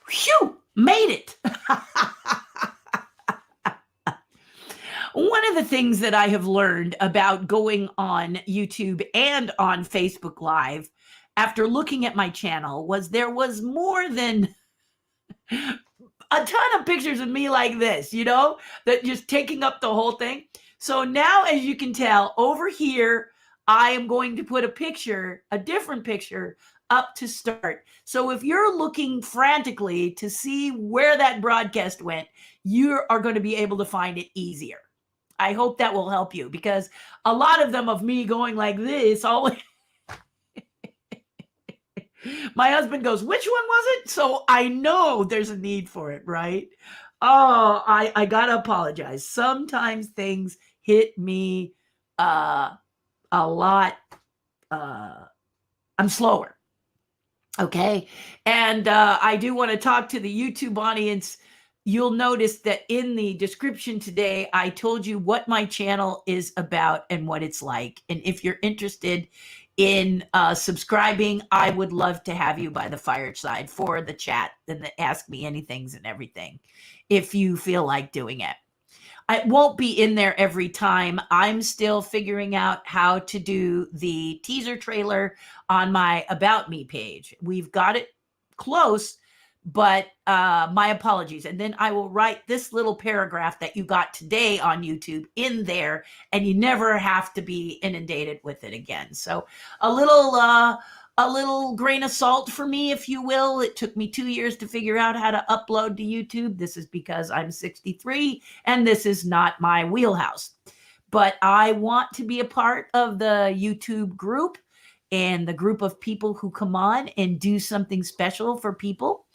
Phew, made it. One of the things that I have learned about going on YouTube and on Facebook Live after looking at my channel was there was more than a ton of pictures of me like this, that just taking up the whole thing. So now, as you can tell, over here, I am going to put a different picture up to start. So if you're looking frantically to see where that broadcast went, you are going to be able to find it easier. I hope that will help you, because a lot of them of me going like this always. My husband goes, which one was it? So I know there's a need for it, right? Oh, I gotta apologize. Sometimes things hit me a lot. I'm slower. Okay. And I do want to talk to the YouTube audience. You'll notice that in the description today, I told you what my channel is about and what it's like. And if you're interested in subscribing, I would love to have you by the fireside for the chat and the Ask Me Anythings and everything, if you feel like doing it. I won't be in there every time. I'm still figuring out how to do the teaser trailer on my About Me page. We've got it close, but my apologies. And then I will write this little paragraph that you got today on YouTube in there, and you never have to be inundated with it again. So a little grain of salt for me, if you will. It took me 2 years to figure out how to upload to YouTube. This is because I'm 63 and this is not my wheelhouse. But I want to be a part of the YouTube group and the group of people who come on and do something special for people.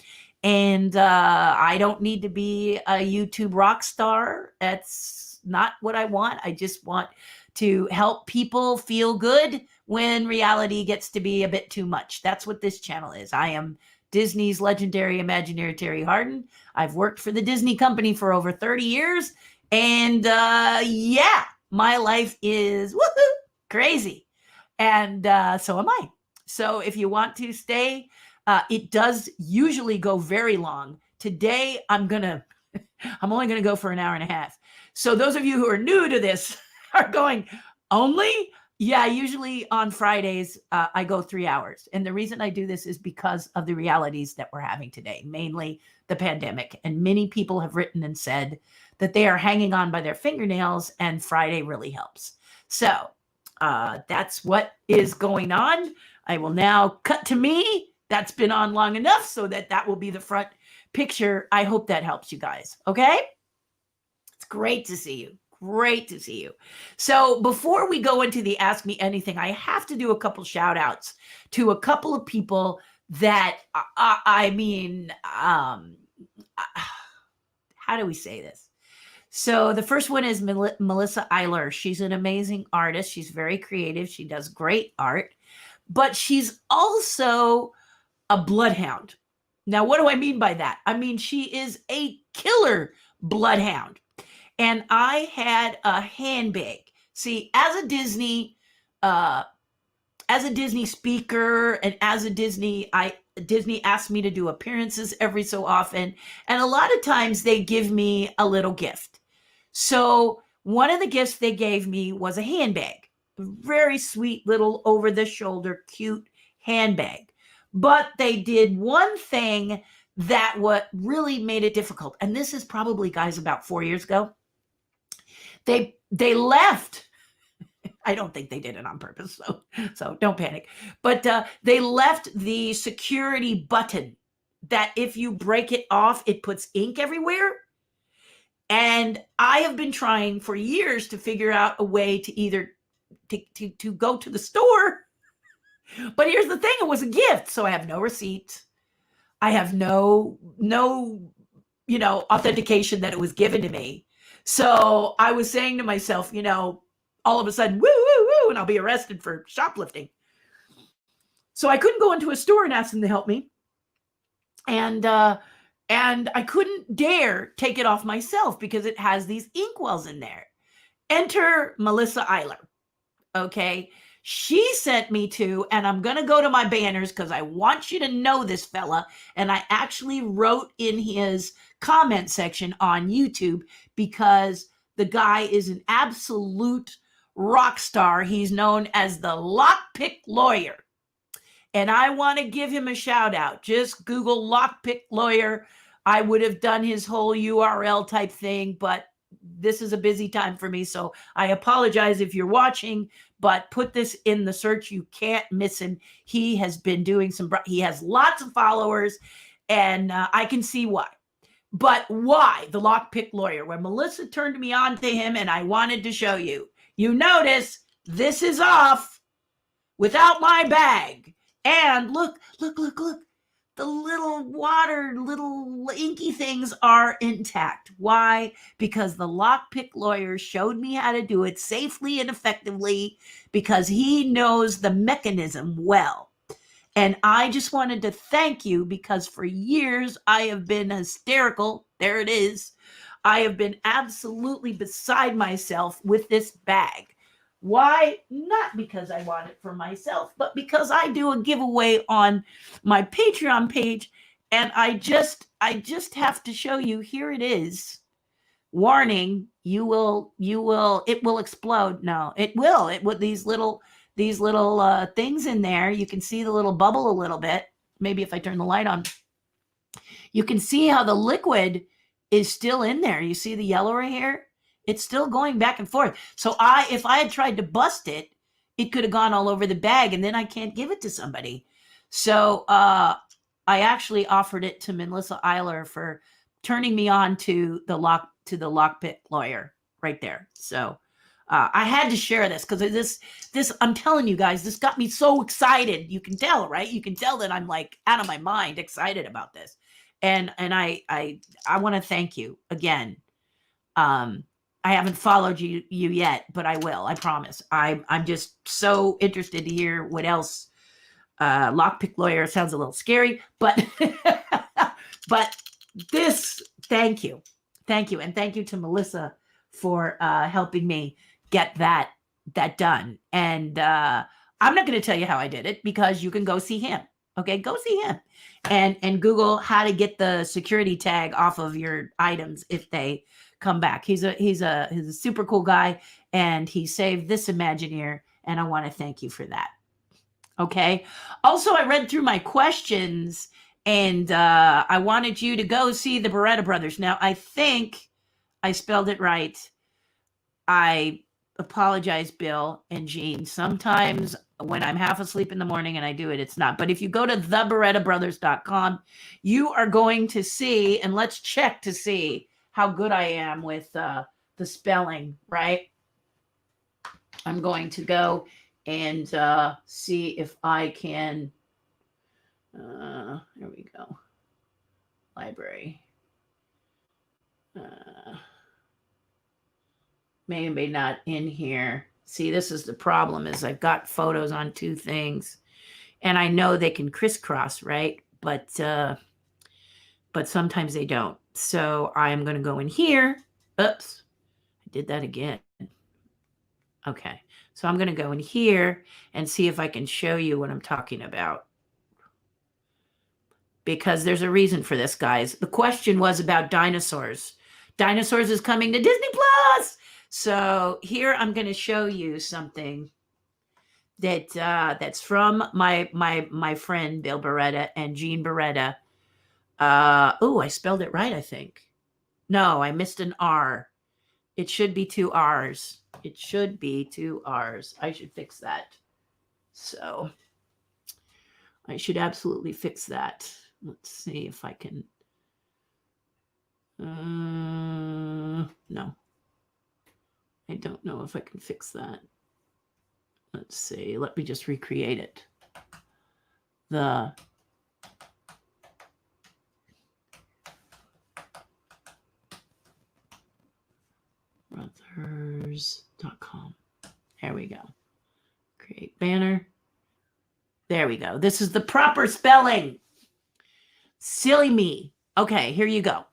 And I don't need to be a YouTube rock star. That's not what I want. I just want to help people feel good when reality gets to be a bit too much. That's what this channel is. I am Disney's legendary Imagineer Terri Hardin. I've worked for the Disney company for over 30 years. And yeah, my life is woohoo, crazy. And so am I. So if you want to stay, it does usually go very long. Today, I'm only going to go for an hour and a half. So those of you who are new to this are going, only? Yeah, usually on Fridays, I go 3 hours. And the reason I do this is because of the realities that we're having today, mainly the pandemic. And many people have written and said that they are hanging on by their fingernails, and Friday really helps. So that's what is going on. I will now cut to me. That's been on long enough so that will be the front picture. I hope that helps you guys. Okay? It's great to see you. Great to see you. So before we go into the Ask Me Anything, I have to do a couple shout outs to a couple of people that, how do we say this? So the first one is Melissa Eiler. She's an amazing artist. She's very creative. She does great art, but she's also a bloodhound. Now, what do I mean by that? I mean, she is a killer bloodhound. And I had a handbag. See, as a Disney speaker and as a Disney asked me to do appearances every so often. And a lot of times they give me a little gift. So one of the gifts they gave me was a handbag, a very sweet little over the shoulder, cute handbag. But they did one thing that what really made it difficult. And this is probably, guys, about 4 years ago. They left. I don't think they did it on purpose, so don't panic. But they left the security button that if you break it off, it puts ink everywhere. And I have been trying for years to figure out a way to either to go to the store. But here's the thing, it was a gift, so I have no receipt. I have no authentication that it was given to me. So I was saying to myself, all of a sudden, woo, woo, woo, and I'll be arrested for shoplifting. So I couldn't go into a store and ask them to help me. And I couldn't dare take it off myself because it has these inkwells in there. Enter Melissa Eiler. Okay. She sent me to, and I'm going to go to my banners because I want you to know this fella. And I actually wrote in his comment section on YouTube because the guy is an absolute rock star. He's known as the Lockpick Lawyer. And I want to give him a shout out. Just Google Lockpick Lawyer. I would have done his whole URL type thing, but this is a busy time for me. So I apologize if you're watching, but put this in the search. You can't miss him. He has been doing he has lots of followers, and I can see why. But why the Lockpick Lawyer? When Melissa turned me on to him and I wanted to show you, you notice this is off without my bag. And look. The little inky things are intact. Why? Because the Lockpick Lawyer showed me how to do it safely and effectively because he knows the mechanism well. And I just wanted to thank you because for years I have been hysterical. There it is. I have been absolutely beside myself with this bag. Why? Not because I want it for myself, but because I do a giveaway on my Patreon page, and I just have to show you. Here it is. Warning, it will explode. No, it will. It with these little things in there. You can see the little bubble a little bit. Maybe if I turn the light on, you can see how the liquid is still in there. You see the yellow right here? It's still going back and forth. So if I had tried to bust it, it could have gone all over the bag, and then I can't give it to somebody. So I actually offered it to Melissa Eiler for turning me on to the Lockpick Lawyer right there. So I had to share this because this I'm telling you guys, this got me so excited. You can tell, right? You can tell that I'm like out of my mind excited about this. And I want to thank you again. I haven't followed you yet, but I will. I promise. I'm just so interested to hear what else. Lockpick Lawyer sounds a little scary, but but this. Thank you, and thank you to Melissa for helping me get that done. And I'm not going to tell you how I did it because you can go see him. Okay, go see him, and Google how to get the security tag off of your items if they come back. He's a super cool guy, and he saved this Imagineer, and I want to thank you for that. Okay. Also, I read through my questions, and I wanted you to go see the Beretta Brothers. Now, I think I spelled it right. I apologize, Bill and Jean. Sometimes when I'm half asleep in the morning and I do it, it's not. But if you go to theberettabrothers.com, you are going to see, and let's check to see how good I am with the spelling, right? I'm going to go and see if I can. Here we go. Library. Maybe not in here. See, this is the problem is I've got photos on two things, and I know they can crisscross, right? But sometimes they don't. So I'm going to go in here. Oops, I did that again. Okay, so I'm going to go in here and see if I can show you what I'm talking about. Because there's a reason for this, guys. The question was about Dinosaurs. Dinosaurs is coming to Disney Plus. So here I'm going to show you something that that's from my friend Bill Beretta and Jean Beretta. Oh, I spelled it right, I think. No, I missed an R. It should be two R's. It should be two R's. I should fix that. So I should absolutely fix that. Let's see if I can. No. I don't know if I can fix that. Let's see. Let me just recreate it. The brothers.com. There we go. Create banner. There we go. This is the proper spelling. Silly me. Okay, here you go.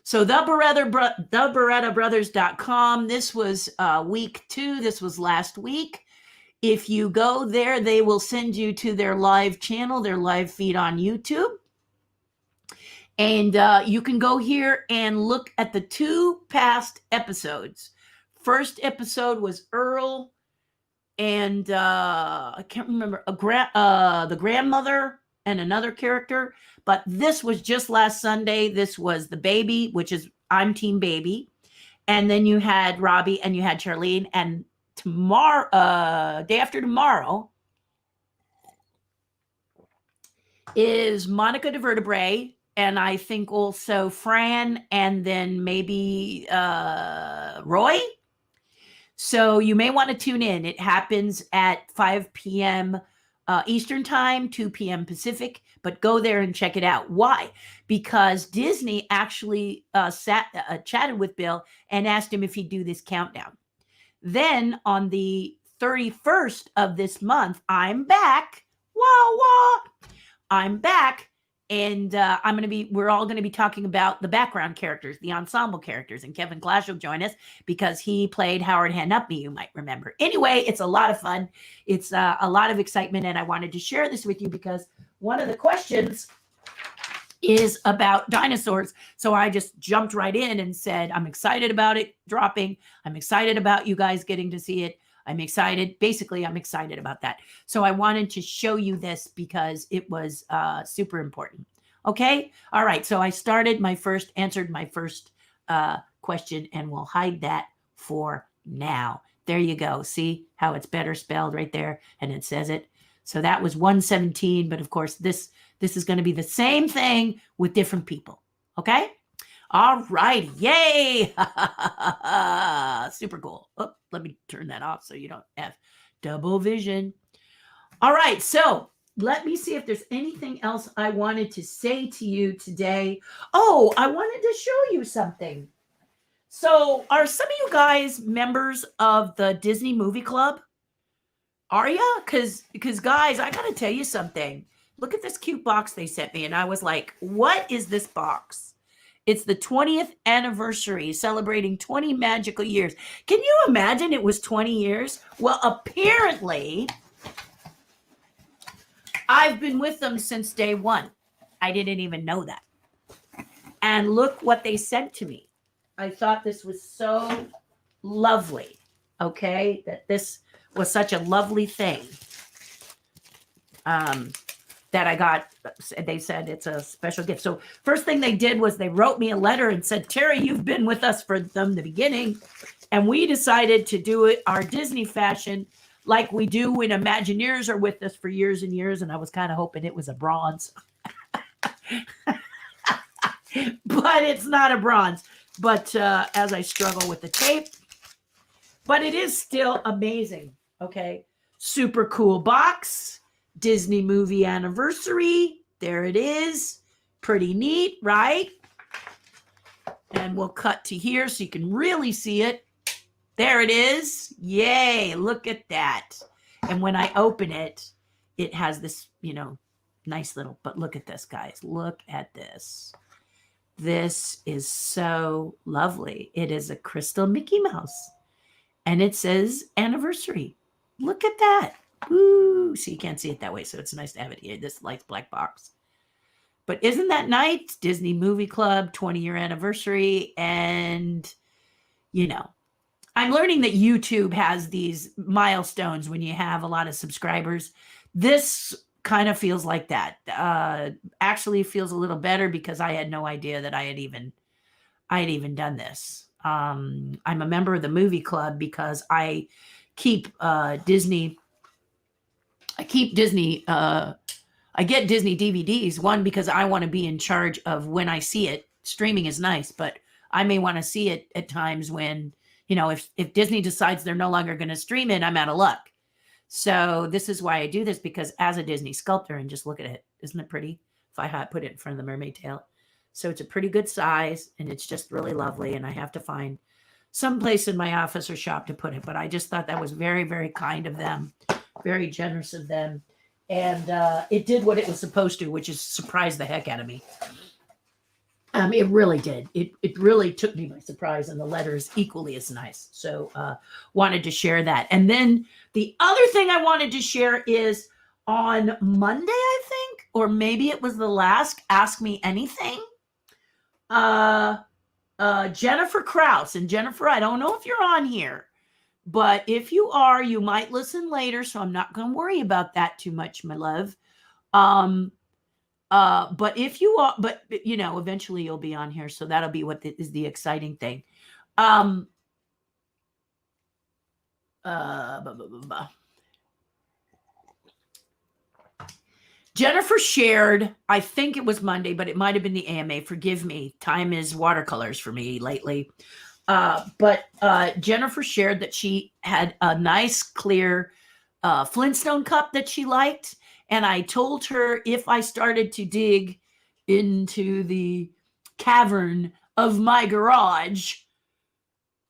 So theberettabrothers.com. This was week 2. This was last week. If you go there, they will send you to their live channel, their live feed on YouTube. And you can go here and look at the 2 past episodes. First episode was Earl and I can't remember the grandmother and another character, but this was just last Sunday. This was the baby, which is I'm Team Baby, and then you had Robbie and you had Charlene, and tomorrow, day after tomorrow, is Monica de Vertebrae, and I think also Fran, and then maybe Roy. So you may want to tune in. It happens at 5 p.m. Eastern time, 2 p.m. Pacific, but go there and check it out. Why? Because Disney actually chatted with Bill and asked him if he'd do this countdown. Then on the 31st of this month, I'm back. Wah, wah. I'm back. And we're all going to be talking about the background characters, the ensemble characters. And Kevin Clash will join us because he played Howard Hanuppi, you might remember. Anyway, it's a lot of fun. It's a lot of excitement. And I wanted to share this with you because one of the questions is about dinosaurs. So I just jumped right in and said, I'm excited about it dropping. I'm excited about you guys getting to see it. I'm excited. Basically, I'm excited about that. So I wanted to show you this because it was super important. Okay. All right. So I answered my first question, and we'll hide that for now. There you go. See how it's better spelled right there. And it says it. So that was 117. But of course, this is going to be the same thing with different people. Okay. All right. Yay. Super cool. Oh, let me turn that off so you don't have double vision. All right. So let me see if there's anything else I wanted to say to you today. Oh, I wanted to show you something. So are some of you guys members of the Disney Movie Club? Are you? Because guys, I got to tell you something. Look at this cute box they sent me. And I was like, what is this box? It's the 20th anniversary, celebrating 20 magical years. Can you imagine it was 20 years? Well, apparently, I've been with them since day one. I didn't even know that. And look what they sent to me. I thought this was so lovely, okay? That this was such a lovely thing. That I got, they said it's a special gift. So first thing they did was they wrote me a letter and said, Terri, you've been with us from the beginning. And we decided to do it our Disney fashion like we do when Imagineers are with us for years and years. And I was kind of hoping it was a bronze. But it's not a bronze. But as I struggle with the tape. But it is still amazing. Okay. Super cool box. Disney movie anniversary. There it is. Pretty neat, right? And we'll cut to here so you can really see it. There it is. Yay. Look at that. And when I open it, it has this, nice little, but look at this, guys. Look at this. This is so lovely. It is a crystal Mickey Mouse. And it says anniversary. Look at that. Ooh, so you can't see it that way. So it's nice to have it here. This light black box. But isn't that nice? Disney Movie Club, 20-year anniversary. And, I'm learning that YouTube has these milestones when you have a lot of subscribers. This kind of feels like that. Actually feels a little better because I had no idea that I had even done this. I'm a member of the movie club because I keep Disney. I get Disney DVDs, one, because I want to be in charge of when I see it. Streaming is nice, but I may want to see it at times when, if Disney decides they're no longer going to stream it, I'm out of luck. So this is why I do this, because as a Disney sculptor, and just look at it. Isn't it pretty? If I put it in front of the mermaid tail. So it's a pretty good size, and it's just really lovely. And I have to find some place in my office or shop to put it. But I just thought that was very, very kind of them. Very generous of them. And it did what it was supposed to, which is surprise the heck out of me. It really did. It really took me by surprise, and the letters equally as nice. So wanted to share that. And then the other thing I wanted to share is on Monday, I think, or maybe it was the last Ask Me Anything. Jennifer Krause. And Jennifer, I don't know if you're on here, but if you are, you might listen later. So I'm not going to worry about that too much, my love. But if you are, but you know, eventually you'll be on here. So that'll be what is the exciting thing. Blah, blah, blah, blah. Jennifer shared, I think it was Monday, but it might have been the AMA. Forgive me. Time is watercolors for me lately. But Jennifer shared that she had a nice, clear Flintstone Cup that she liked. And I told her if I started to dig into the cavern of my garage,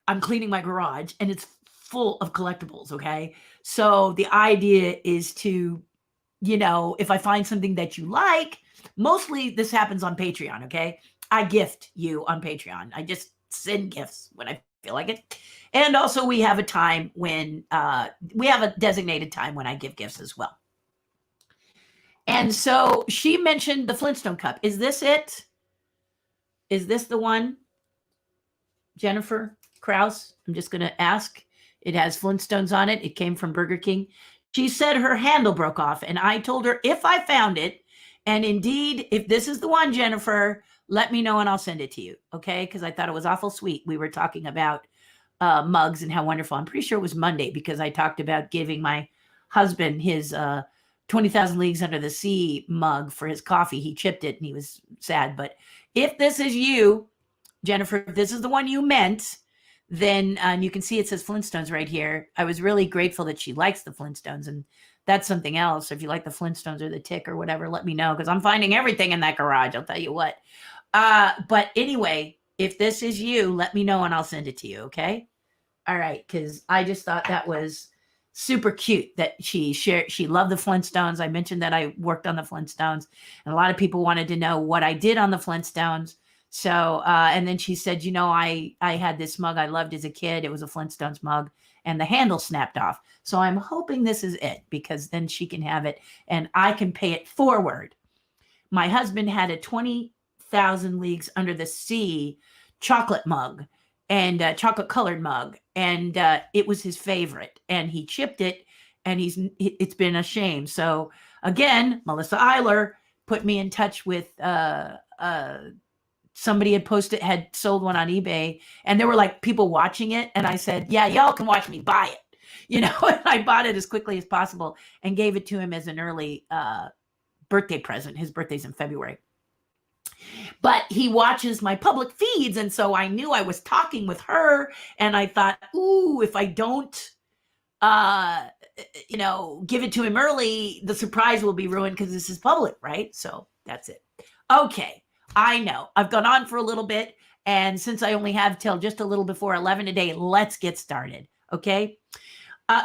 I'm cleaning my garage and it's full of collectibles. Okay. So the idea is to, you know, if I find something that you like, mostly this happens on Patreon. Okay. I gift you on Patreon. I just send gifts when I feel like it. And also we have a time when we have a designated time when I give gifts as well. And so she mentioned the Flintstone Cup. Is this it? Is this the one? Jennifer Krause? I'm just going to ask. It has Flintstones on it. It came from Burger King. She said her handle broke off. And I told her if I found it, and indeed, if this is the one, Jennifer, let me know and I'll send it to you. Okay? Because I thought it was awful sweet. We were talking about mugs and how wonderful. I'm pretty sure it was Monday because I talked about giving my husband his 20,000 Leagues Under the Sea mug for his coffee. He chipped it and he was sad. But if this is you, Jennifer, if this is the one you meant, then you can see it says Flintstones right here. I was really grateful that she likes the Flintstones, and that's something else. If you like the Flintstones or the Tick or whatever, let me know because I'm finding everything in that garage. I'll tell you what. But anyway, if this is you, let me know and I'll send it to you. Okay. All right. Because I just thought that was super cute that she shared. She loved the Flintstones. I mentioned that I worked on the Flintstones, and a lot of people wanted to know what I did on the Flintstones. So, and then she said, you know, I had this mug I loved as a kid. It was a Flintstones mug and the handle snapped off. So I'm hoping this is it because then she can have it and I can pay it forward. My husband had a 20,000 Leagues Under the Sea chocolate mug and chocolate colored mug. And it was his favorite and he chipped it and it's been a shame. So again, Melissa Eiler put me in touch with somebody had sold one on eBay and there were like people watching it. And I said, yeah, y'all can watch me buy it. You know, and I bought it as quickly as possible and gave it to him as an early birthday present. His birthday's in February. But he watches my public feeds. And so I knew I was talking with her and I thought, ooh, if I don't, you know, give it to him early, the surprise will be ruined because this is public, right? So that's it. Okay. I know I've gone on for a little bit. And since I only have till just a little before 11 today, let's get started. Okay.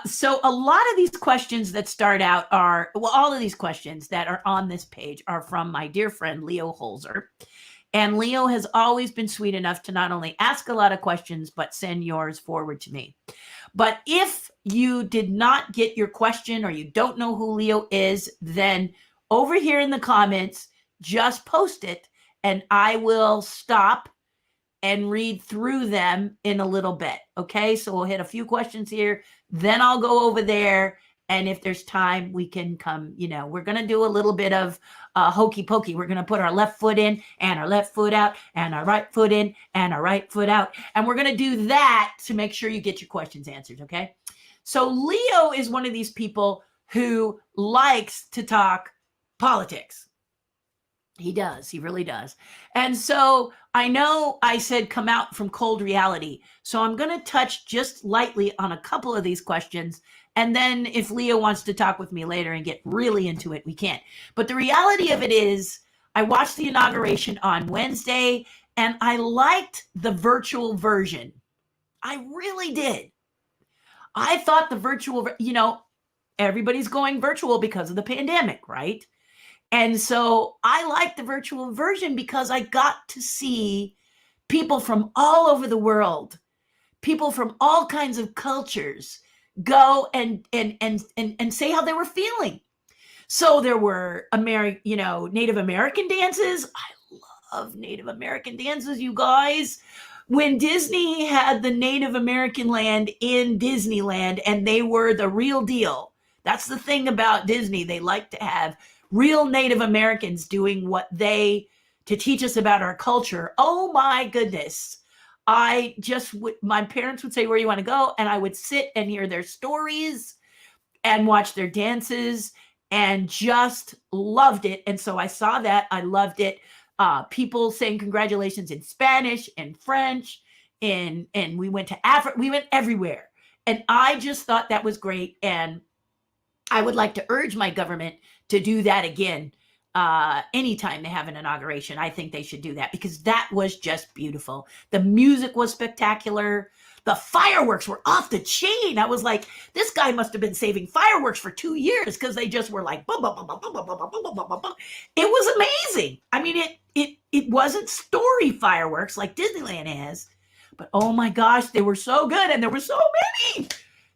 So a lot of these questions that start out are, well, all of these questions that are on this page are from my dear friend, Leo Holzer. And Leo has always been sweet enough to not only ask a lot of questions, but send yours forward to me. But if you did not get your question or you don't know who Leo is, then over here in the comments, just post it and I will stop and read through them in a little bit. Okay, so we'll hit a few questions here, then I'll go over there. And if there's time, we can come, you know, we're going to do a little bit of hokey pokey. We're going to put our left foot in and our left foot out and our right foot in and our right foot out. And we're going to do that to make sure you get your questions answered. Okay. So Leo is one of these people who likes to talk politics. He does. He really does. And so I know I said come out from cold reality. So I'm going to touch just lightly on a couple of these questions. And then if Leo wants to talk with me later and get really into it, we can. But the reality of it is I watched the inauguration on Wednesday and I liked the virtual version. I really did. I thought the virtual, you know, everybody's going virtual because of the pandemic, right? And so I like the virtual version because I got to see people from all over the world, people from all kinds of cultures go and say how they were feeling. So there were Native American dances. I love Native American dances, you guys. When Disney had the Native American land in Disneyland and they were the real deal. That's the thing about Disney. They like to have real Native Americans doing to teach us about our culture. Oh my goodness. My parents would say, where you want to go? And I would sit and hear their stories and watch their dances and just loved it. And so I saw that. I loved it. People saying congratulations in Spanish and French, and we went to Africa. We went everywhere. And I just thought that was great. And I would like to urge my government to do that again. Anytime they have an inauguration, I think they should do that because that was just beautiful. The music was spectacular. The fireworks were off the chain. I was like, this guy must have been saving fireworks for 2 years because they just were like, boom, boom, boom, boom, boom, boom, boom, boom, boom, boom, boom. It was amazing. I mean, it wasn't story fireworks like Disneyland has, but oh my gosh, they were so good and there were so many.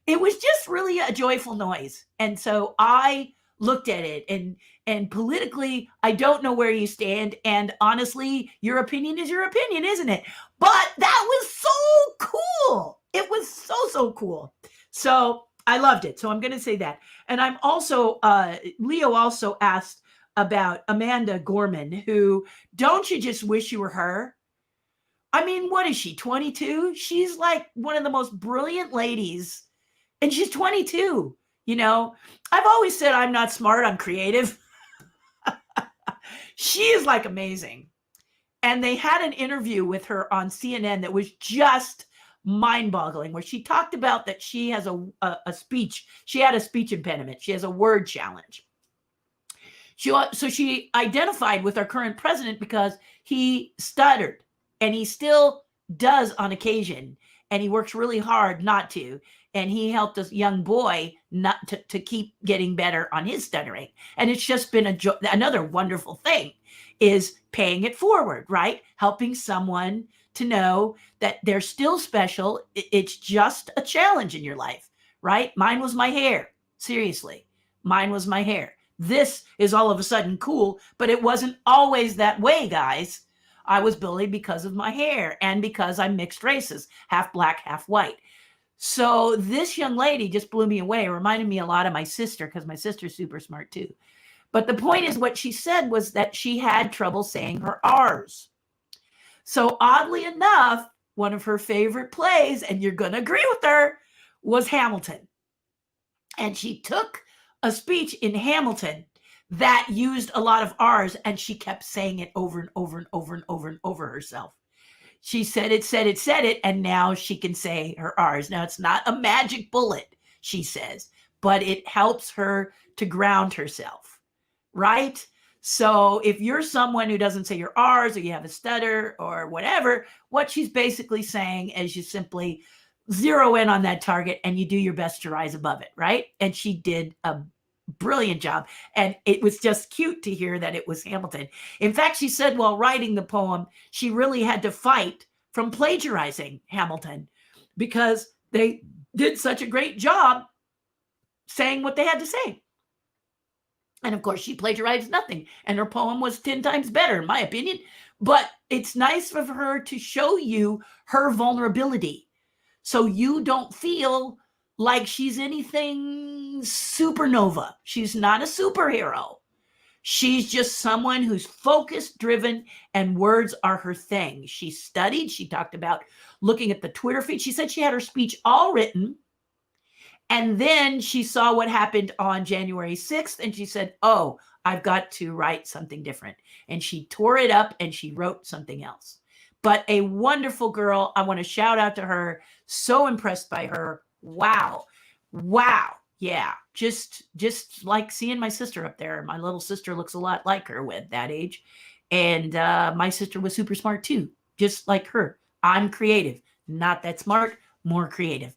It was just really a joyful noise. And so I looked at it and politically, I don't know where you stand. And honestly, your opinion is your opinion, isn't it? But that was so cool. It was so cool. So I loved it. So I'm going to say that. And I'm also, Leo also asked about Amanda Gorman, who, don't you just wish you were her? I mean, what is she, 22? She's like one of the most brilliant ladies. And she's 22. I've always said I'm not smart, I'm creative. She is like amazing. And they had an interview with her on CNN that was just mind-boggling, where she talked about that she has a speech. She had a speech impediment. She has a word challenge. So she identified with our current president because he stuttered, and he still does on occasion, and he works really hard not to. And he helped a young boy not to keep getting better on his stuttering. And it's just been another wonderful thing is paying it forward, right? Helping someone to know that they're still special. It's just a challenge in your life, right? Mine was my hair. Seriously, mine was my hair. This is all of a sudden cool, but it wasn't always that way, guys. I was bullied because of my hair and because I'm mixed races, half black, half white. So this young lady just blew me away. It reminded me a lot of my sister because my sister's super smart too. But the point is, what she said was that she had trouble saying her R's. So oddly enough, one of her favorite plays, and you're going to agree with her, was Hamilton. And she took a speech in Hamilton that used a lot of R's, and she kept saying it over and over and over and over and over herself. She said it, and now she can say her R's. Now, it's not a magic bullet, she says, but it helps her to ground herself, right? So if you're someone who doesn't say your R's, or you have a stutter or whatever, what she's basically saying is you simply zero in on that target and you do your best to rise above it, right? And she did a brilliant job. And it was just cute to hear that it was Hamilton. In fact, she said while writing the poem, she really had to fight from plagiarizing Hamilton because they did such a great job saying what they had to say. And of course, she plagiarized nothing. And her poem was 10 times better, in my opinion. But it's nice of her to show you her vulnerability so you don't feel like she's anything supernova. She's not a superhero. She's just someone who's focused, driven, and words are her thing. She studied. She talked about looking at the Twitter feed. She said she had her speech all written. And then she saw what happened on January 6th. And she said, oh, I've got to write something different. And she tore it up and she wrote something else. But a wonderful girl. I want to shout out to her. So impressed by her. Wow. Yeah. Just like seeing my sister up there. My little sister looks a lot like her with that age. And my sister was super smart too, just like her. I'm creative, not that smart, more creative.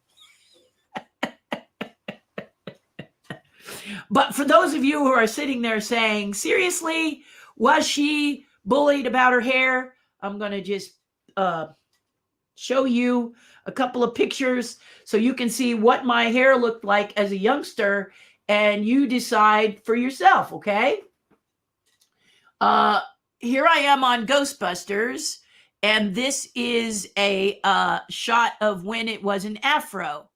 But for those of you who are sitting there saying, seriously, was she bullied about her hair? I'm going to just show you a couple of pictures so you can see what my hair looked like as a youngster, and you decide for yourself, okay? Here I am on Ghostbusters, and this is a shot of when it was an afro.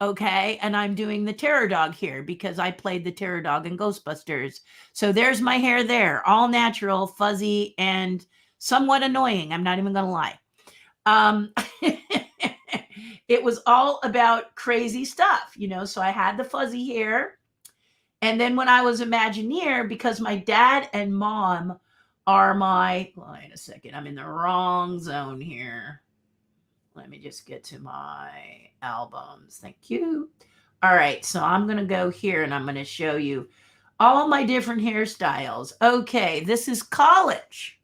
Okay, and I'm doing the terror dog here because I played the terror dog in Ghostbusters. So there's my hair there, all natural, fuzzy, and somewhat annoying. I'm not even going to lie. It was all about crazy stuff, you know. So I had the fuzzy hair. And then when I was Imagineer, because my dad and mom are my, wait a second, I'm in the wrong zone here. Let me just get to my albums. Thank you. All right, so I'm going to go here and I'm going to show you all my different hairstyles. Okay, this is college.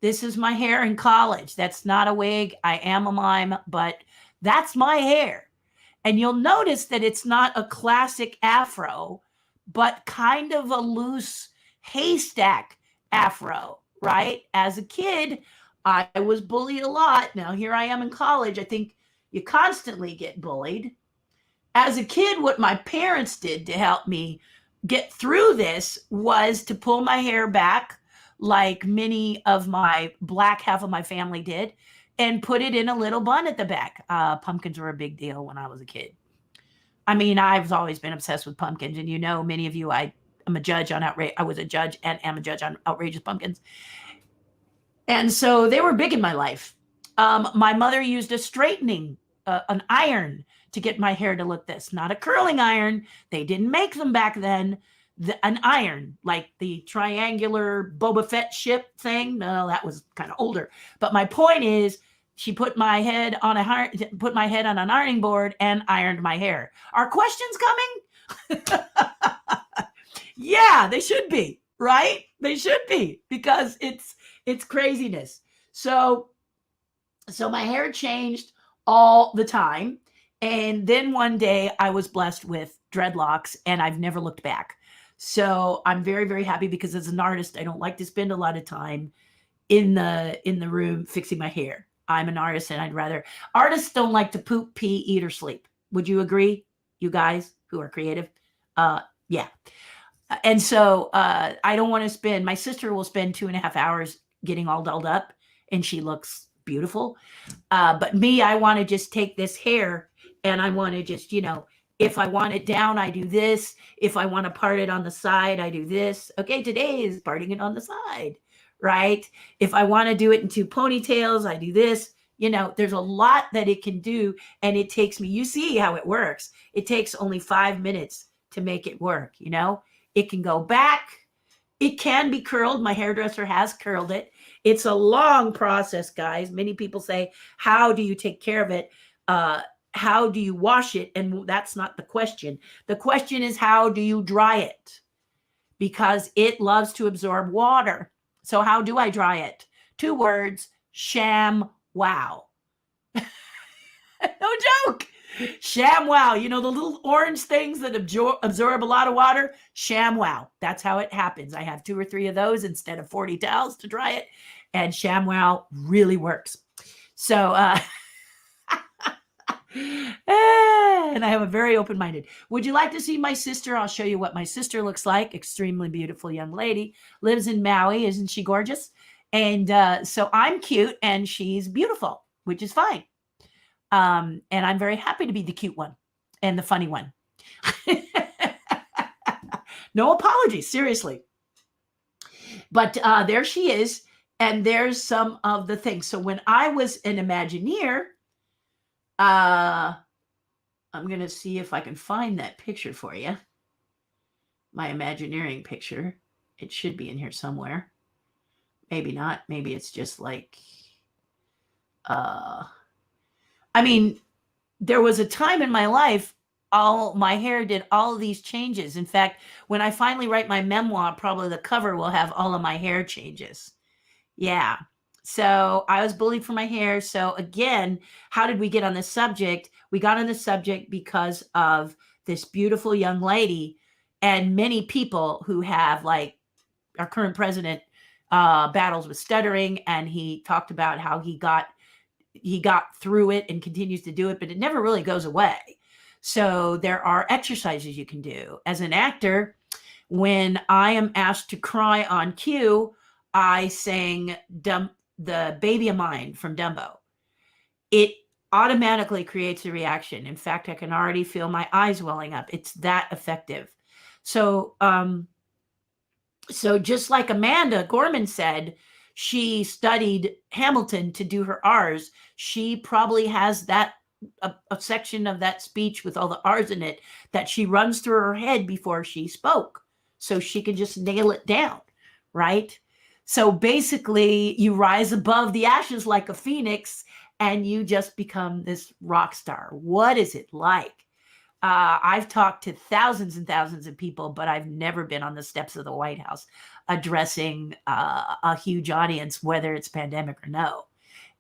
This is my hair in college. That's not a wig. I am a mime, but that's my hair. And you'll notice that it's not a classic afro, but kind of a loose haystack afro, right? As a kid, I was bullied a lot. Now, here I am in college. I think you constantly get bullied. As a kid, what my parents did to help me get through this was to pull my hair back, like many of my black half of my family did, and put it in a little bun at the back. Pumpkins were a big deal when I was a kid. I mean, I've always been obsessed with pumpkins, and you know, many of you, I'm a judge on I was a judge and am a judge on Outrageous Pumpkins. And so they were big in my life. My mother used a straightening, an iron to get my hair to look this, not a curling iron. They didn't make them back then. An iron, like the triangular Boba Fett ship thing. No, that was kind of older. But my point is, she put my head on an ironing board and ironed my hair. Are questions coming? Yeah, they should be, right? They should be, because it's craziness. So my hair changed all the time. And then one day I was blessed with dreadlocks, and I've never looked back. So I'm very, very happy, because as an artist, I don't like to spend a lot of time in the room fixing my hair. I'm an artist, and I'd rather, artists don't like to poop, pee, eat, or sleep. Would you agree, you guys who are creative? Yeah. And so I don't want to spend, my sister will spend 2.5 hours getting all dolled up, and she looks beautiful. But me, I want to just take this hair, and I want to just, you know, if I want it down, I do this. If I want to part it on the side, I do this. Okay, today is parting it on the side, right? If I want to do it in 2 ponytails, I do this. You know, there's a lot that it can do, and it takes me, you see how it works. It takes only 5 minutes to make it work, you know? It can go back. It can be curled. My hairdresser has curled it. It's a long process, guys. Many people say, how do you take care of it? How do you wash it? And that's not the question. The question is, how do you dry it? Because it loves to absorb water. So how do I dry it? 2 words, sham wow. No joke. Sham wow. You know, the little orange things that absorb a lot of water? Sham wow. That's how it happens. I have 2 or 3 of those instead of 40 towels to dry it. And sham wow really works. So, and I have a very open-minded. Would you like to see my sister? I'll show you what my sister looks like. Extremely beautiful young lady. Lives in Maui. Isn't she gorgeous? And so I'm cute and she's beautiful, which is fine. And I'm very happy to be the cute one and the funny one. No apologies, seriously. But there she is. And there's some of the things. So when I was an Imagineer, I'm going to see if I can find that picture for you. My Imagineering picture. It should be in here somewhere. Maybe not. Maybe it's just like, I mean, there was a time in my life, my hair did all of these changes. In fact, when I finally write my memoir, probably the cover will have all of my hair changes. Yeah. So I was bullied for my hair. So again, how did we get on this subject? We got on this subject because of this beautiful young lady, and many people who have, like our current president, battles with stuttering, and he talked about how he got through it and continues to do it, but it never really goes away. So there are exercises you can do. As an actor, when I am asked to cry on cue, I sang the Baby of Mine from Dumbo. It automatically creates a reaction. In fact, I can already feel my eyes welling up. It's that effective. So, so just like Amanda Gorman said, she studied Hamilton to do her R's. She probably has that a section of that speech with all the R's in it that she runs through her head before she spoke, so she can just nail it down, right? So basically, you rise above the ashes like a phoenix, and you just become this rock star. What is it like? I've talked to thousands and thousands of people, but I've never been on the steps of the White House addressing a huge audience, whether it's pandemic or no.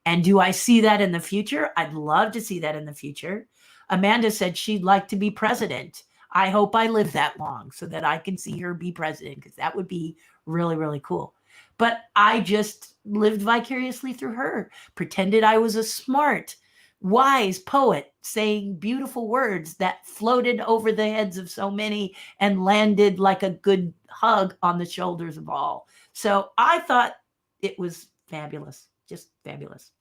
And do I see that in the future? I'd love to see that in the future. Amanda said she'd like to be president. I hope I live that long so that I can see her be president, because that would be really, really cool. But I just lived vicariously through her, pretended I was a smart, wise poet saying beautiful words that floated over the heads of so many and landed like a good hug on the shoulders of all. So I thought it was fabulous, just fabulous.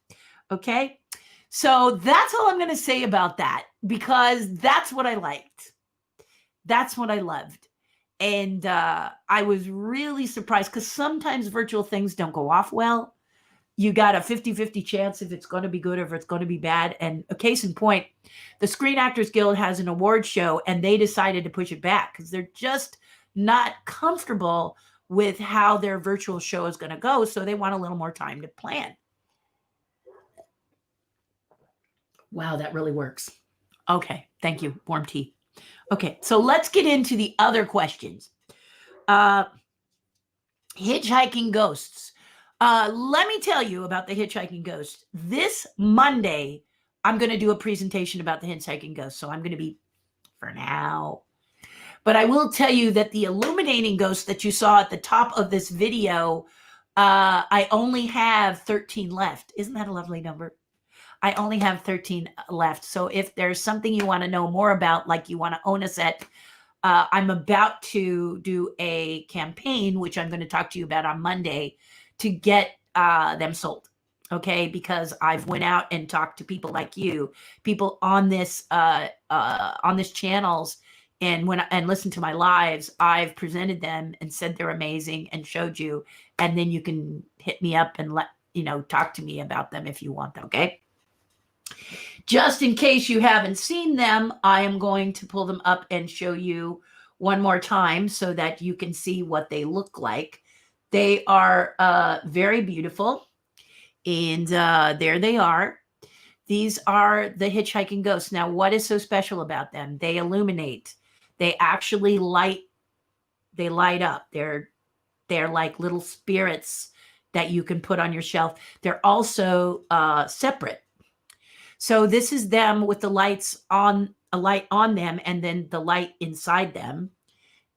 Okay, so that's all I'm going to say about that, because that's what I liked. That's what I loved. And I was really surprised, because sometimes virtual things don't go off well. You got a 50-50 chance if it's going to be good or if it's going to be bad. And a case in point, the Screen Actors Guild has an award show, and they decided to push it back because they're just not comfortable with how their virtual show is going to go. So they want a little more time to plan. Wow, that really works. Okay, thank you. Warm tea. Okay, so let's get into the other questions. Hitchhiking Ghosts. Let me tell you about the Hitchhiking Ghosts. This Monday, I'm going to do a presentation about the Hitchhiking Ghosts. So I'm going to be, for now. But I will tell you that the illuminating ghost that you saw at the top of this video, I only have 13 left. Isn't that a lovely number? I only have 13 left. So if there's something you want to know more about, like you want to own a set, I'm about to do a campaign, which I'm going to talk to you about on Monday, to get them sold. Okay, because I've went out and talked to people like you, people on this channels, and listened to my lives. I've presented them and said they're amazing and showed you, and then you can hit me up and talk to me about them if you want them. Okay. Just in case you haven't seen them, I am going to pull them up and show you one more time so that you can see what they look like. They are very beautiful. And there they are. These are the Hitchhiking Ghosts. Now, what is so special about them? They illuminate. They actually light up. They're like little spirits that you can put on your shelf. They're also separate. So this is them with the lights on, a light on them, and then the light inside them.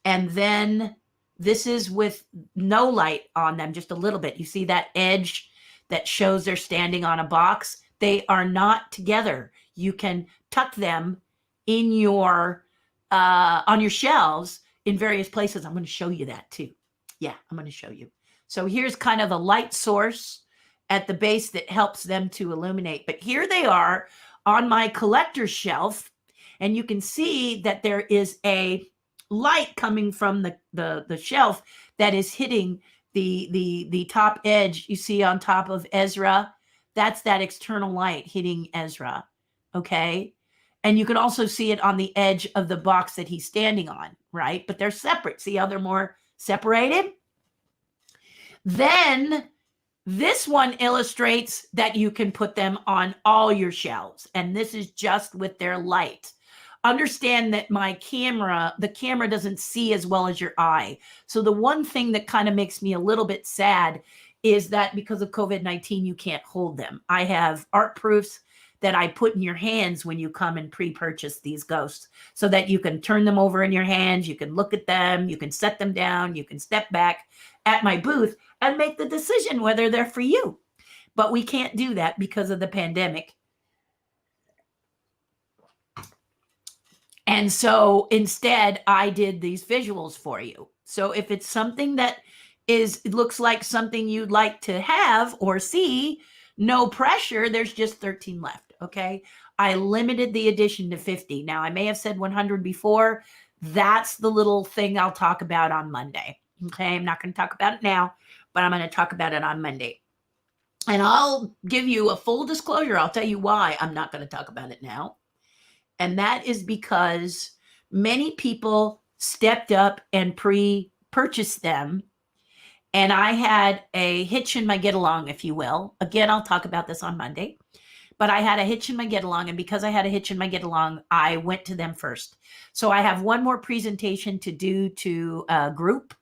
And then this is with no light on them, just a little bit. You see that edge that shows they're standing on a box? They are not together. You can tuck them in your on your shelves in various places. I'm going to show you that too. Yeah, I'm going to show you. So here's kind of a light source at the base that helps them to illuminate. But here they are on my collector's shelf, and you can see that there is a light coming from the shelf that is hitting the top edge. You see on top of Ezra, that's that external light hitting Ezra. Okay. And you can also see it on the edge of the box that he's standing on, right? But they're separate. See how they're more separated? Then this one illustrates that you can put them on all your shelves. And this is just with their light. Understand that the camera doesn't see as well as your eye. So the one thing that kind of makes me a little bit sad is that because of COVID-19, you can't hold them. I have art proofs that I put in your hands when you come and pre-purchase these ghosts, so that you can turn them over in your hands, you can look at them, you can set them down, you can step back at my booth and make the decision whether they're for you. But we can't do that because of the pandemic. And so instead, I did these visuals for you. So if it's something that looks like something you'd like to have or see, no pressure, there's just 13 left, okay? I limited the edition to 50. Now, I may have said 100 before. That's the little thing I'll talk about on Monday, okay? I'm not going to talk about it now, but I'm going to talk about it on Monday. And I'll give you a full disclosure. I'll tell you why I'm not going to talk about it now. And that is because many people stepped up and pre-purchased them. And I had a hitch in my get-along, if you will. Again, I'll talk about this on Monday. But I had a hitch in my get-along. And because I had a hitch in my get-along, I went to them first. So I have one more presentation to do to a group.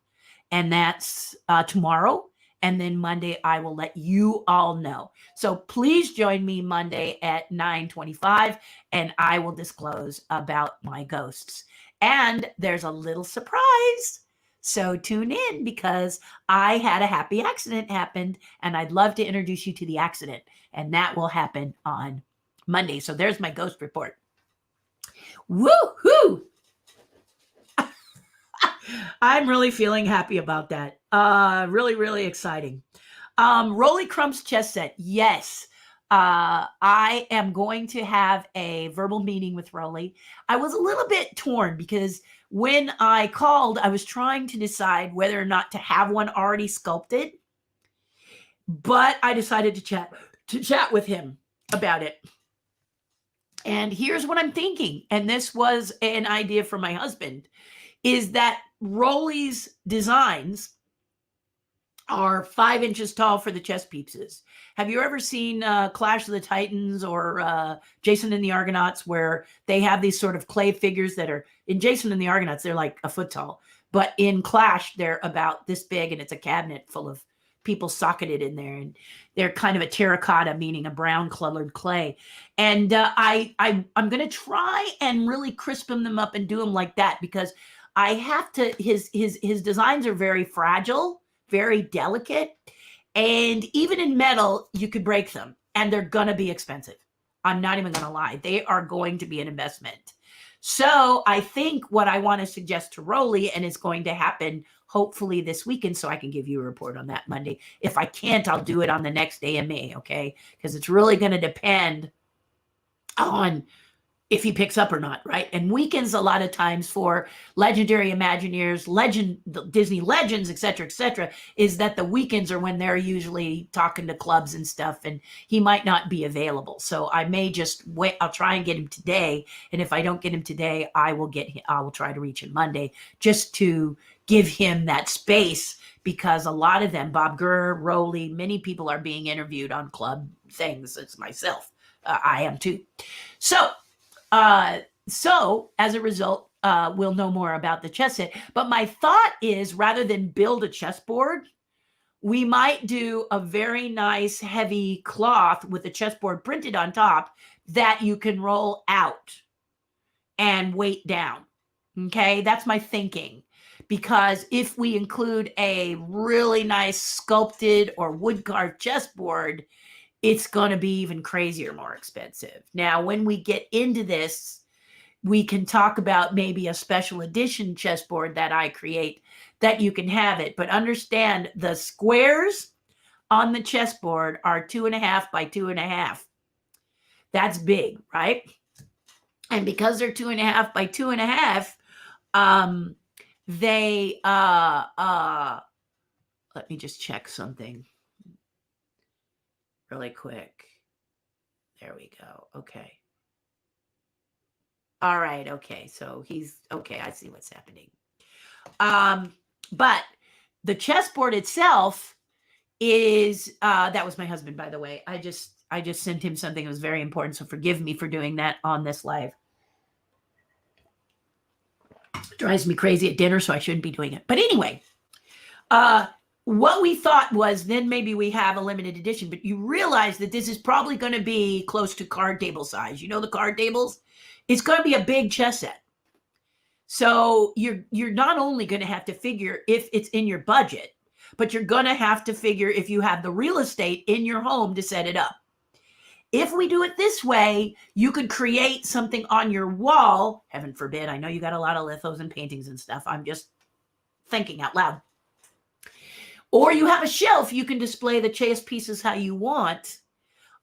And that's tomorrow. And then Monday, I will let you all know. So please join me Monday at 9:25, and I will disclose about my ghosts. And there's a little surprise. So tune in, because I had a happy accident happen, and I'd love to introduce you to the accident. And that will happen on Monday. So there's my ghost report. Woo-hoo! I'm really feeling happy about that. Really, really exciting. Rolly Crump's chess set. Yes. I am going to have a verbal meeting with Rolly. I was a little bit torn because when I called, I was trying to decide whether or not to have one already sculpted, but I decided to chat with him about it. And here's what I'm thinking. And this was an idea from my husband, is that Rolly's designs are 5 inches tall for the chess pieces. Have you ever seen Clash of the Titans or Jason and the Argonauts, where they have these sort of clay figures that are, in Jason and the Argonauts, they're like a foot tall, but in Clash, they're about this big, and it's a cabinet full of people socketed in there, and they're kind of a terracotta, meaning a brown colored clay. And I'm going to try and really crisp them up and do them like that, because I have to, his designs are very fragile, very delicate. And even in metal, you could break them, and they're going to be expensive. I'm not even going to lie. They are going to be an investment. So I think what I want to suggest to Rolly, and it's going to happen hopefully this weekend, so I can give you a report on that Monday. If I can't, I'll do it on the next AMA, okay? Because it's really going to depend on if he picks up or not, right? And weekends, a lot of times for legendary Imagineers, Disney legends, et cetera, is that the weekends are when they're usually talking to clubs and stuff, and he might not be available. So I may just wait. I'll try and get him today. And if I don't get him today, I will try to reach him Monday, just to give him that space, because a lot of them, Bob Gurr, Rolly, many people are being interviewed on club things. It's myself. I am too. So as a result, we'll know more about the chess set. But my thought is, rather than build a chessboard, we might do a very nice heavy cloth with a chessboard printed on top that you can roll out and weight down. Okay, that's my thinking. Because if we include a really nice sculpted or wood carved chessboard, it's going to be even crazier, more expensive. Now, when we get into this, we can talk about maybe a special edition chessboard that I create that you can have it. But understand, the squares on the chessboard are 2.5 by 2.5. That's big, right? And because they're 2.5 by 2.5, they, let me just check something really quick. There we go. Okay. All right. Okay. So he's okay. I see what's happening. But the chessboard itself is, that was my husband, by the way. I just sent him something that was very important. So forgive me for doing that on this live. It drives me crazy at dinner, so I shouldn't be doing it. But anyway, what we thought was then maybe we have a limited edition, but you realize that this is probably going to be close to card table size. You know, the card tables, it's going to be a big chess set. So you're not only going to have to figure if it's in your budget, but you're going to have to figure if you have the real estate in your home to set it up. If we do it this way, you could create something on your wall. Heaven forbid. I know you got a lot of lithos and paintings and stuff. I'm just thinking out loud. Or you have a shelf. You can display the chess pieces how you want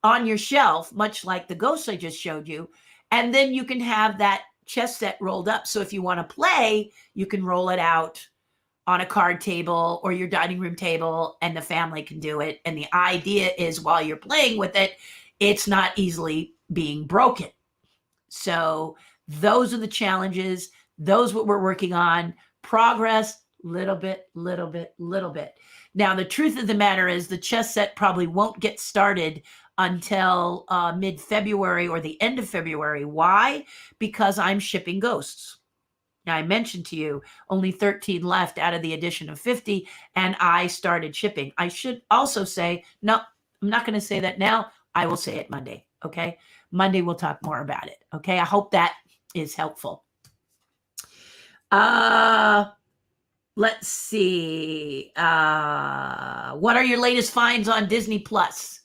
on your shelf, much like the ghosts I just showed you. And then you can have that chess set rolled up. So if you want to play, you can roll it out on a card table or your dining room table, and the family can do it. And the idea is while you're playing with it, it's not easily being broken. So those are the challenges. Those what we're working on. Progress, little bit. Now, the truth of the matter is the chess set probably won't get started until mid-February or the end of February. Why? Because I'm shipping ghosts. Now, I mentioned to you only 13 left out of the edition of 50, and I started shipping. I should also say, no, I'm not going to say that now. I will say it Monday, okay? Monday, we'll talk more about it, okay? I hope that is helpful. Let's see. What are your latest finds on Disney Plus?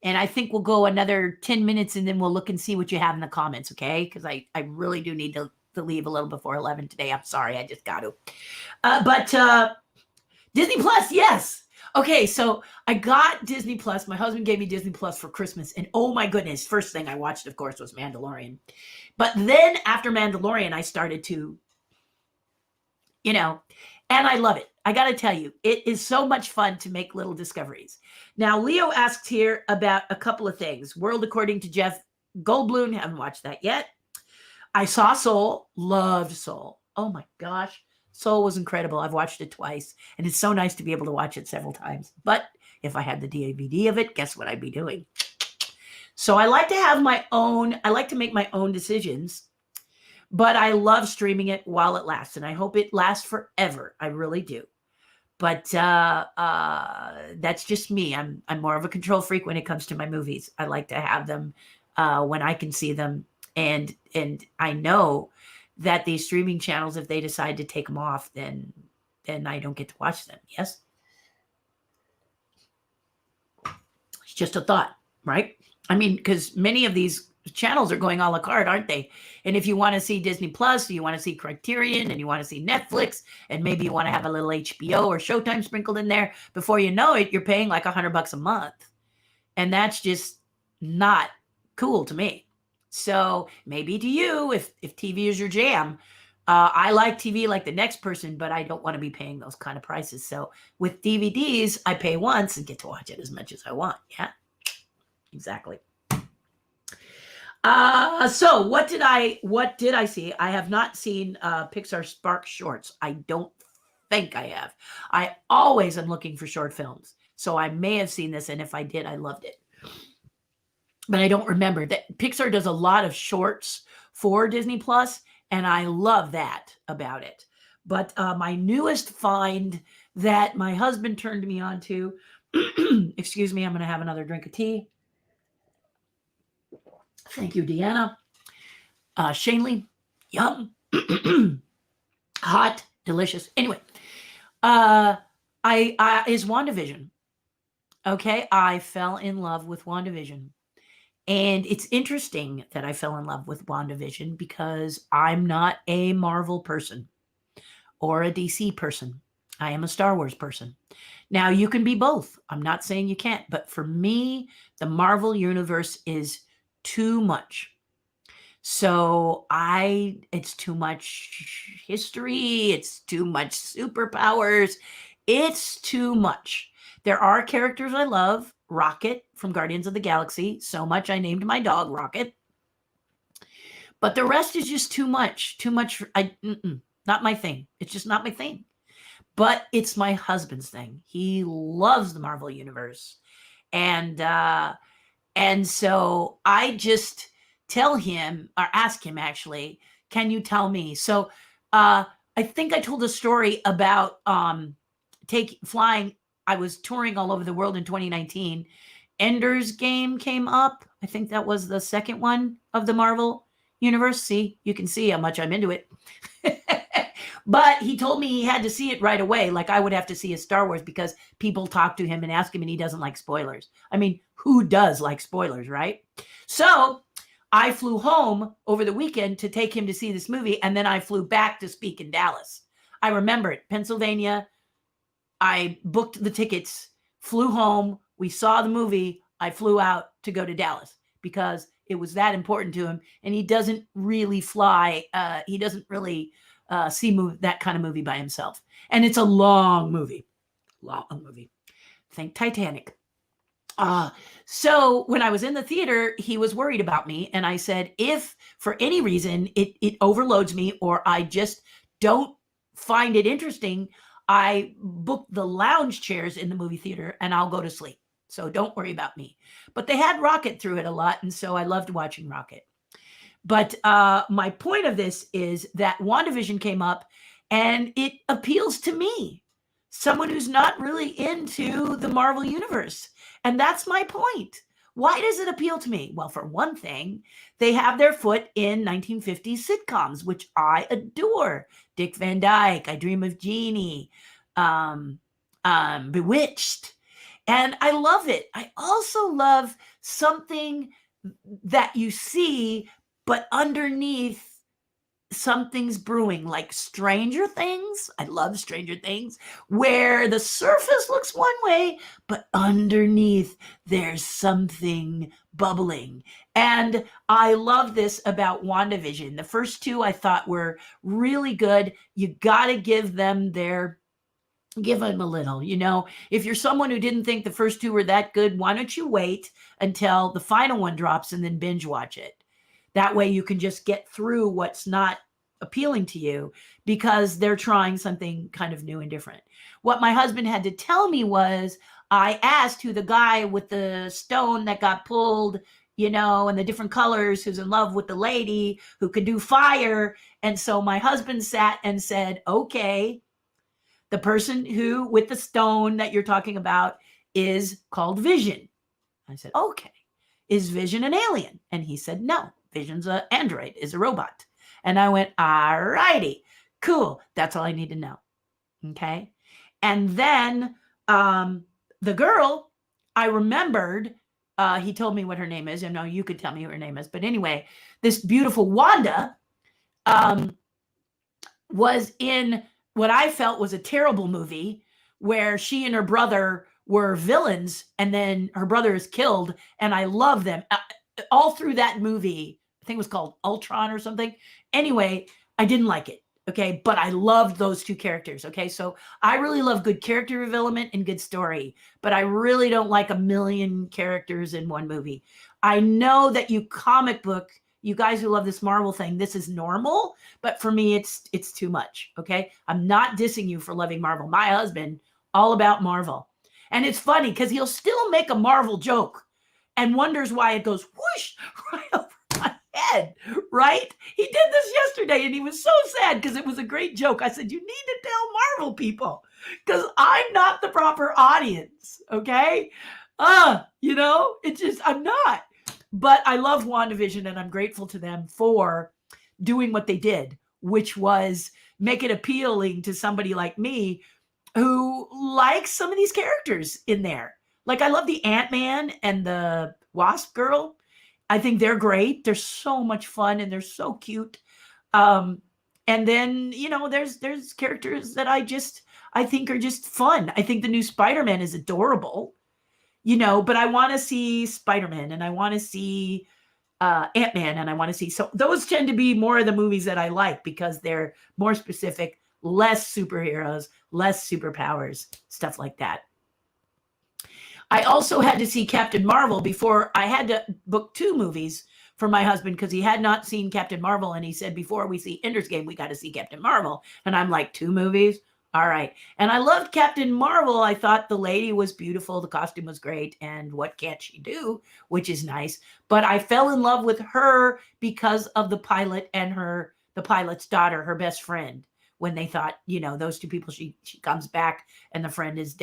And I think we'll go another 10 minutes and then we'll look and see what you have in the comments, okay? Because I really do need to leave a little before 11 today. I'm sorry, I just got to. But Disney Plus, yes. Okay, so I got Disney Plus. My husband gave me Disney Plus for Christmas. And oh my goodness, first thing I watched, of course, was Mandalorian. But then after Mandalorian, I started to, and I love it. I got to tell you, it is so much fun to make little discoveries. Now, Leo asked here about a couple of things. World According to Jeff Goldblum. Haven't watched that yet. I saw Soul. Loved Soul. Oh my gosh. Soul was incredible. I've watched it twice. And it's so nice to be able to watch it several times. But if I had the DVD of it, guess what I'd be doing? So I like to have my own. I like to make my own decisions. But I love streaming it while it lasts, and I hope it lasts forever. I really do. But that's just me. I'm more of a control freak when it comes to my movies. I like to have them when I can see them, and I know that these streaming channels, if they decide to take them off, then I don't get to watch them. Yes, it's just a thought, right? I mean, because many of these channels are going a la carte, aren't they? And if you want to see Disney Plus, you want to see Criterion, and you want to see Netflix, and maybe you want to have a little HBO or Showtime sprinkled in there, before you know it, you're paying like $100 a month. And that's just not cool to me. So maybe to you, if TV is your jam, I like TV like the next person, but I don't want to be paying those kind of prices. So with DVDs, I pay once and get to watch it as much as I want. Yeah, exactly. So what did I see? I have not seen Pixar Spark shorts. I don't think I have. I always am looking for short films. So I may have seen this, and if I did, I loved it. But I don't remember that. Pixar does a lot of shorts for Disney Plus, and I love that about it. But my newest find that my husband turned me on to, excuse me, I'm going to have another drink of tea. Thank you, Deanna. Shanley, yum. Hot, delicious. Anyway, is WandaVision. Okay, I fell in love with WandaVision. And it's interesting that I fell in love with WandaVision because I'm not a Marvel person or a DC person. I am a Star Wars person. Now, you can be both. I'm not saying you can't. But for me, the Marvel universe is too much. So it's too much history. It's too much superpowers. It's too much. There are characters I love. Rocket from Guardians of the Galaxy. So much I named my dog Rocket. But the rest is just too much. Too much. Not my thing. It's just not my thing. But it's my husband's thing. He loves the Marvel universe. And so I just tell him, or ask him actually, can you tell me? So I think I told a story about flying I was touring all over the world in 2019. Ender's Game came up. I think that was the second one of the Marvel universe. See, you can see how much I'm into it. But he told me he had to see it right away. Like I would have to see a Star Wars because people talk to him and ask him and he doesn't like spoilers. I mean, who does like spoilers, right? So I flew home over the weekend to take him to see this movie. And then I flew back to speak in Dallas. I remember it, Pennsylvania. I booked the tickets, flew home. We saw the movie. I flew out to go to Dallas because it was that important to him. And he doesn't really fly. He doesn't really see that kind of movie by himself. And it's a long movie. Think Titanic. So when I was in the theater, he was worried about me. And I said, if for any reason it overloads me or I just don't find it interesting, I booked the lounge chairs in the movie theater and I'll go to sleep. So don't worry about me. But they had Rocket through it a lot. And so I loved watching Rocket. But my point of this is that WandaVision came up and it appeals to me, someone who's not really into the Marvel universe. And that's my point. Why does it appeal to me? Well, for one thing, they have their foot in 1950s sitcoms, which I adore. Dick Van Dyke, I Dream of Jeannie, Bewitched. And I love it. I also love something that you see, but underneath something's brewing, like Stranger Things. I love Stranger Things, where the surface looks one way, but underneath there's something bubbling. And I love this about WandaVision. The first two I thought were really good. You got to give them a little, if you're someone who didn't think the first two were that good, why don't you wait until the final one drops and then binge watch it? That way you can just get through what's not appealing to you because they're trying something kind of new and different. What my husband had to tell me was, I asked who the guy with the stone that got pulled, and the different colors, who's in love with the lady who could do fire. And so my husband sat and said, okay, the person who with the stone that you're talking about is called Vision. I said, okay, is Vision an alien? And he said, no. Vision's an android, is a robot. And I went, all righty, cool. That's all I need to know. Okay. And then the girl, I remembered, he told me what her name is. You could tell me what her name is. But anyway, this beautiful Wanda was in what I felt was a terrible movie where she and her brother were villains and then her brother is killed. And I love them. All through that movie, I think it was called Ultron or something. Anyway, I didn't like it. Okay. But I loved those two characters. Okay. So I really love good character development and good story, but I really don't like a million characters in one movie. I know that you guys who love this Marvel thing, this is normal, but for me, it's too much. Okay. I'm not dissing you for loving Marvel. My husband, all about Marvel. And it's funny because he'll still make a Marvel joke and wonders why it goes whoosh right over my head, right? He did this yesterday and he was so sad because it was a great joke. I said, you need to tell Marvel people because I'm not the proper audience, okay? It's just, I'm not. But I love WandaVision and I'm grateful to them for doing what they did, which was make it appealing to somebody like me who likes some of these characters in there. Like I love the Ant-Man and the Wasp girl. I think they're great. They're so much fun and they're so cute. And then, there's characters that I think are just fun. I think the new Spider-Man is adorable, but I want to see Spider-Man and I want to see Ant-Man and I want to see. So those tend to be more of the movies that I like because they're more specific, less superheroes, less superpowers, stuff like that. I also had to see Captain Marvel before. I had to book 2 movies for my husband because he had not seen Captain Marvel. And he said, before we see Ender's Game, we got to see Captain Marvel. And I'm like, 2 movies? All right. And I loved Captain Marvel. I thought the lady was beautiful. The costume was great. And what can't she do? Which is nice. But I fell in love with her because of the pilot and the pilot's daughter, her best friend. When they thought, those 2 people, she comes back and the friend is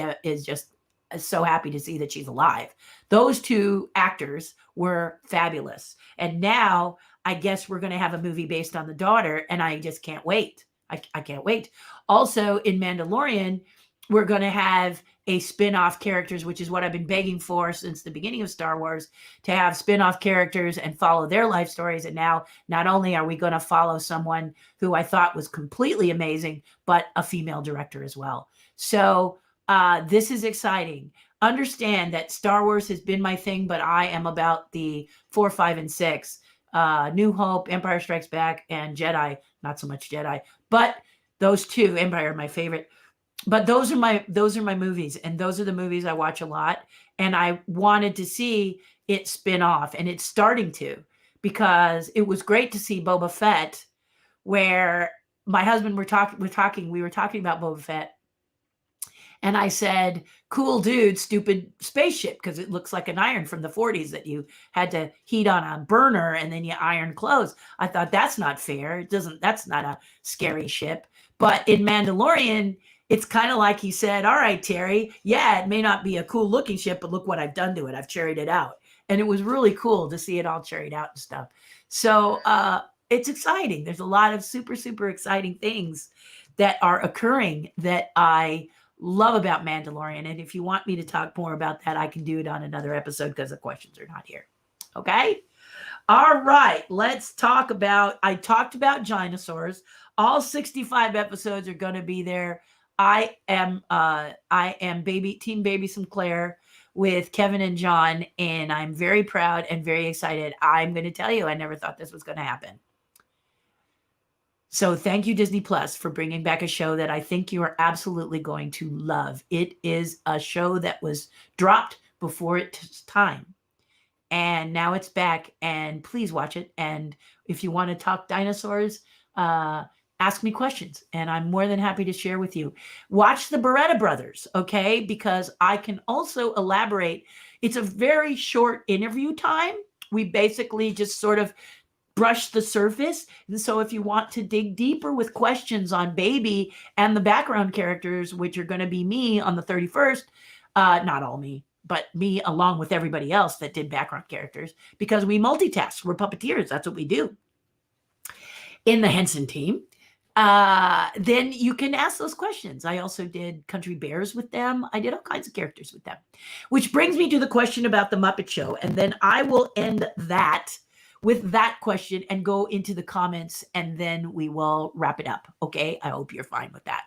just so happy to see that she's alive. Those two actors were fabulous. And now I guess we're going to have a movie based on the daughter, and I just can't wait. I can't wait. Also, in Mandalorian, we're going to have a spin-off characters, which is what I've been begging for since the beginning of Star Wars, to have spin-off characters and follow their life stories. And now not only are we going to follow someone who I thought was completely amazing, but a female director as well. So this is exciting. Understand that Star Wars has been my thing, but I am about the 4, 5, and 6. New Hope, Empire Strikes Back, and Jedi. Not so much Jedi, but those two, Empire, are my favorite. But those are my movies, and those are the movies I watch a lot. And I wanted to see it spin off, and it's starting to, because it was great to see Boba Fett, where my husband we were talking about Boba Fett. And I said, cool dude, stupid spaceship, because it looks like an iron from the 40s that you had to heat on a burner and then you iron clothes. I thought that's not fair. That's not a scary ship. But in Mandalorian, it's kind of like he said, all right, Terry, yeah, it may not be a cool looking ship, but look what I've done to it. I've cherried it out. And it was really cool to see it all cherried out and stuff. So it's exciting. There's a lot of super, super exciting things that are occurring that I love about Mandalorian. And if you want me to talk more about that, I can do it on another episode because the questions are not here. Okay. All right. Let's talk about, I talked about Dinosaurs. All 65 episodes are going to be there. I am Team Baby Sinclair with Kevin and John, and I'm very proud and very excited. I'm going to tell you, I never thought this was going to happen. So thank you, Disney Plus, for bringing back a show that I think you are absolutely going to love. It is a show that was dropped before its time, and now it's back, and please watch it. And if you want to talk dinosaurs, ask me questions, and I'm more than happy to share with you. Watch the Beretta Brothers, okay? Because I can also elaborate. It's a very short interview time. We basically just sort of brush the surface. And so if you want to dig deeper with questions on Baby and the background characters, which are going to be me on the 31st, not all me, but me along with everybody else that did background characters, because we multitask. We're puppeteers. That's what we do in the Henson team. Then you can ask those questions. I also did Country Bears with them. I did all kinds of characters with them, which brings me to the question about the Muppet Show. And then I will end that with that question and go into the comments, and then we will wrap it up. Okay. I hope you're fine with that.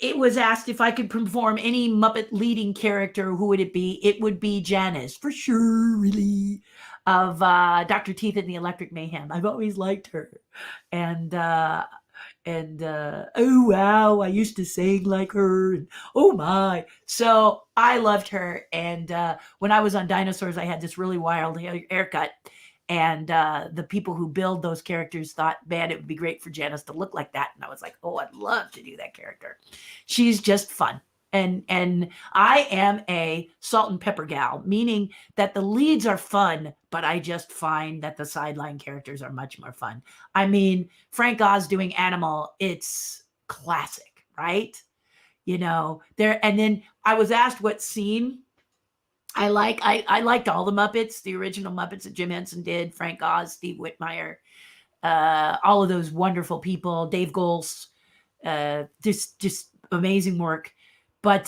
It was asked if I could perform any Muppet leading character, who would it be? It would be Janice, for sure, really, of Dr. Teeth and the Electric Mayhem. I've always liked her. And oh, wow, I used to sing like her. And, oh, my. So I loved her. And when I was on Dinosaurs, I had this really wild haircut. And the people who build those characters thought, man, it would be great for Janice to look like that. And I was like, oh, I'd love to do that character. She's just fun. And I am a salt and pepper gal, meaning that the leads are fun, but I just find that the sideline characters are much more fun. I mean, Frank Oz doing Animal, it's classic, right? You know, there. And then I was asked what scene I like. I liked all the Muppets, the original Muppets that Jim Henson did, Frank Oz, Steve Whitmire, all of those wonderful people, Dave Goelz, just amazing work. But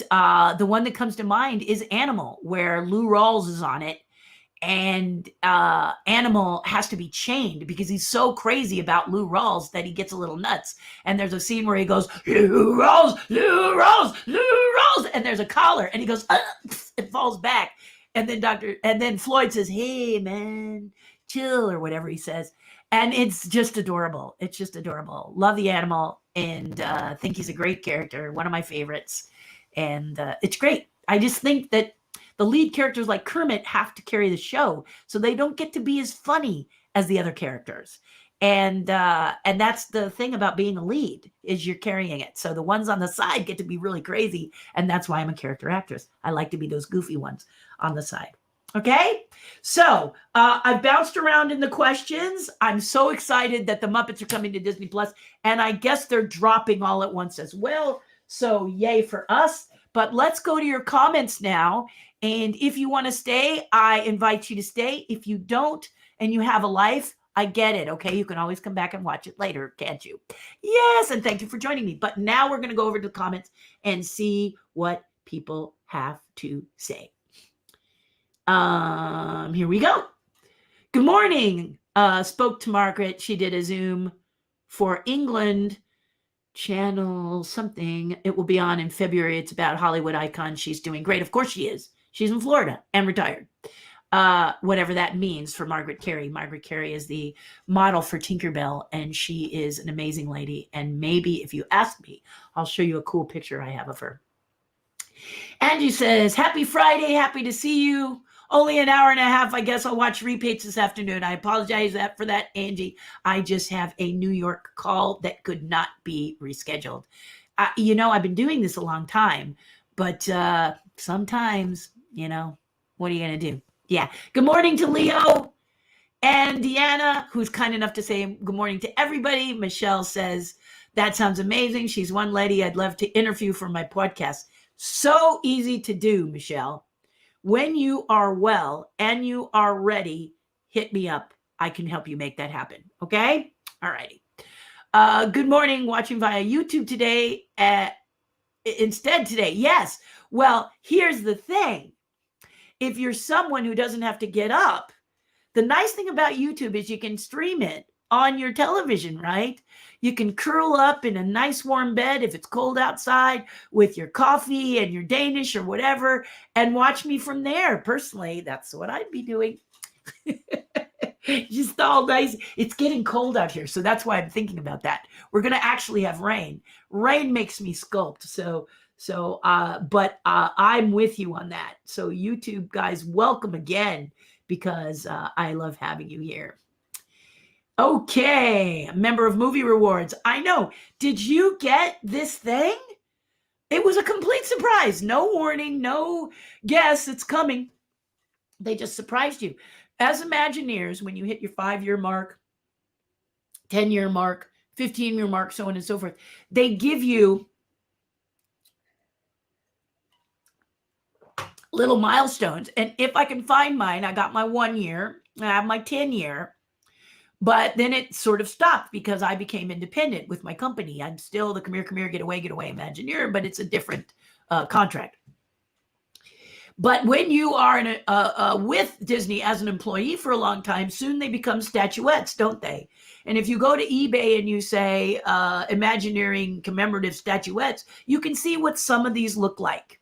the one that comes to mind is Animal, where Lou Rawls is on it. And Animal has to be chained because he's so crazy about Lou Rawls that he gets a little nuts. And there's a scene where he goes, Lou Rawls, Lou Rawls, Lou Rawls. And there's a collar and he goes, it falls back. And then Floyd says, hey, man, chill, or whatever he says. And it's just adorable. It's just adorable. Love the Animal, and think he's a great character. One of my favorites. And it's great. I just think that the lead characters like Kermit have to carry the show, so they don't get to be as funny as the other characters. And that's the thing about being a lead, is you're carrying it. So the ones on the side get to be really crazy, and that's why I'm a character actress. I like to be those goofy ones on the side. Okay, so I've bounced around in the questions. I'm so excited that the Muppets are coming to Disney Plus, and I guess they're dropping all at once as well. So yay for us. But let's go to your comments now. And if you want to stay, I invite you to stay. If you don't and you have a life, I get it. Okay. You can always come back and watch it later, can't you? Yes. And thank you for joining me. But now we're going to go over to the comments and see what people have to say. Here we go. Good morning. Spoke to Margaret. She did a Zoom for England channel something. It will be on in February. It's about Hollywood icons. She's doing great. Of course she is. She's in Florida and retired. Whatever that means for Margaret Carey. Margaret Carey is the model for Tinkerbell, and she is an amazing lady. And maybe if you ask me, I'll show you a cool picture I have of her. Angie says, happy Friday. Happy to see you. Only an hour and a half. I guess I'll watch repeats this afternoon. I apologize for that, Angie. I just have a New York call that could not be rescheduled. I've been doing this a long time, but sometimes, what are you going to do? Yeah. Good morning to Leo and Deanna, who's kind enough to say good morning to everybody. Michelle says, that sounds amazing. She's one lady I'd love to interview for my podcast. So easy to do, Michelle. When you are well and you are ready, hit me up. I can help you make that happen. Okay? All righty. Good morning. Watching via YouTube today. Instead today. Yes. Well, here's the thing. If you're someone who doesn't have to get up, the nice thing about YouTube is you can stream it on your television, right? You can curl up in a nice warm bed if it's cold outside with your coffee and your Danish or whatever and watch me from there. Personally, that's what I'd be doing. Just all nice. It's getting cold out here, so that's why I'm thinking about that. We're going to actually have rain. Rain makes me sculpt, but I'm with you on that. So YouTube guys, welcome again because I love having you here. Okay, a member of Movie Rewards. I know. Did you get this thing? It was a complete surprise. No warning, no guess it's coming. They just surprised you. As Imagineers, when you hit your 5-year mark, 10-year mark, 15-year mark, so on and so forth, they give you little milestones. And if I can find mine, I got my 1 year, I have my 10-year. But then it sort of stopped because I became independent with my company. I'm still the come here, get away, Imagineer, but it's a different contract. But when you are with Disney as an employee for a long time, soon they become statuettes, don't they? And if you go to eBay and you say Imagineering commemorative statuettes, you can see what some of these look like.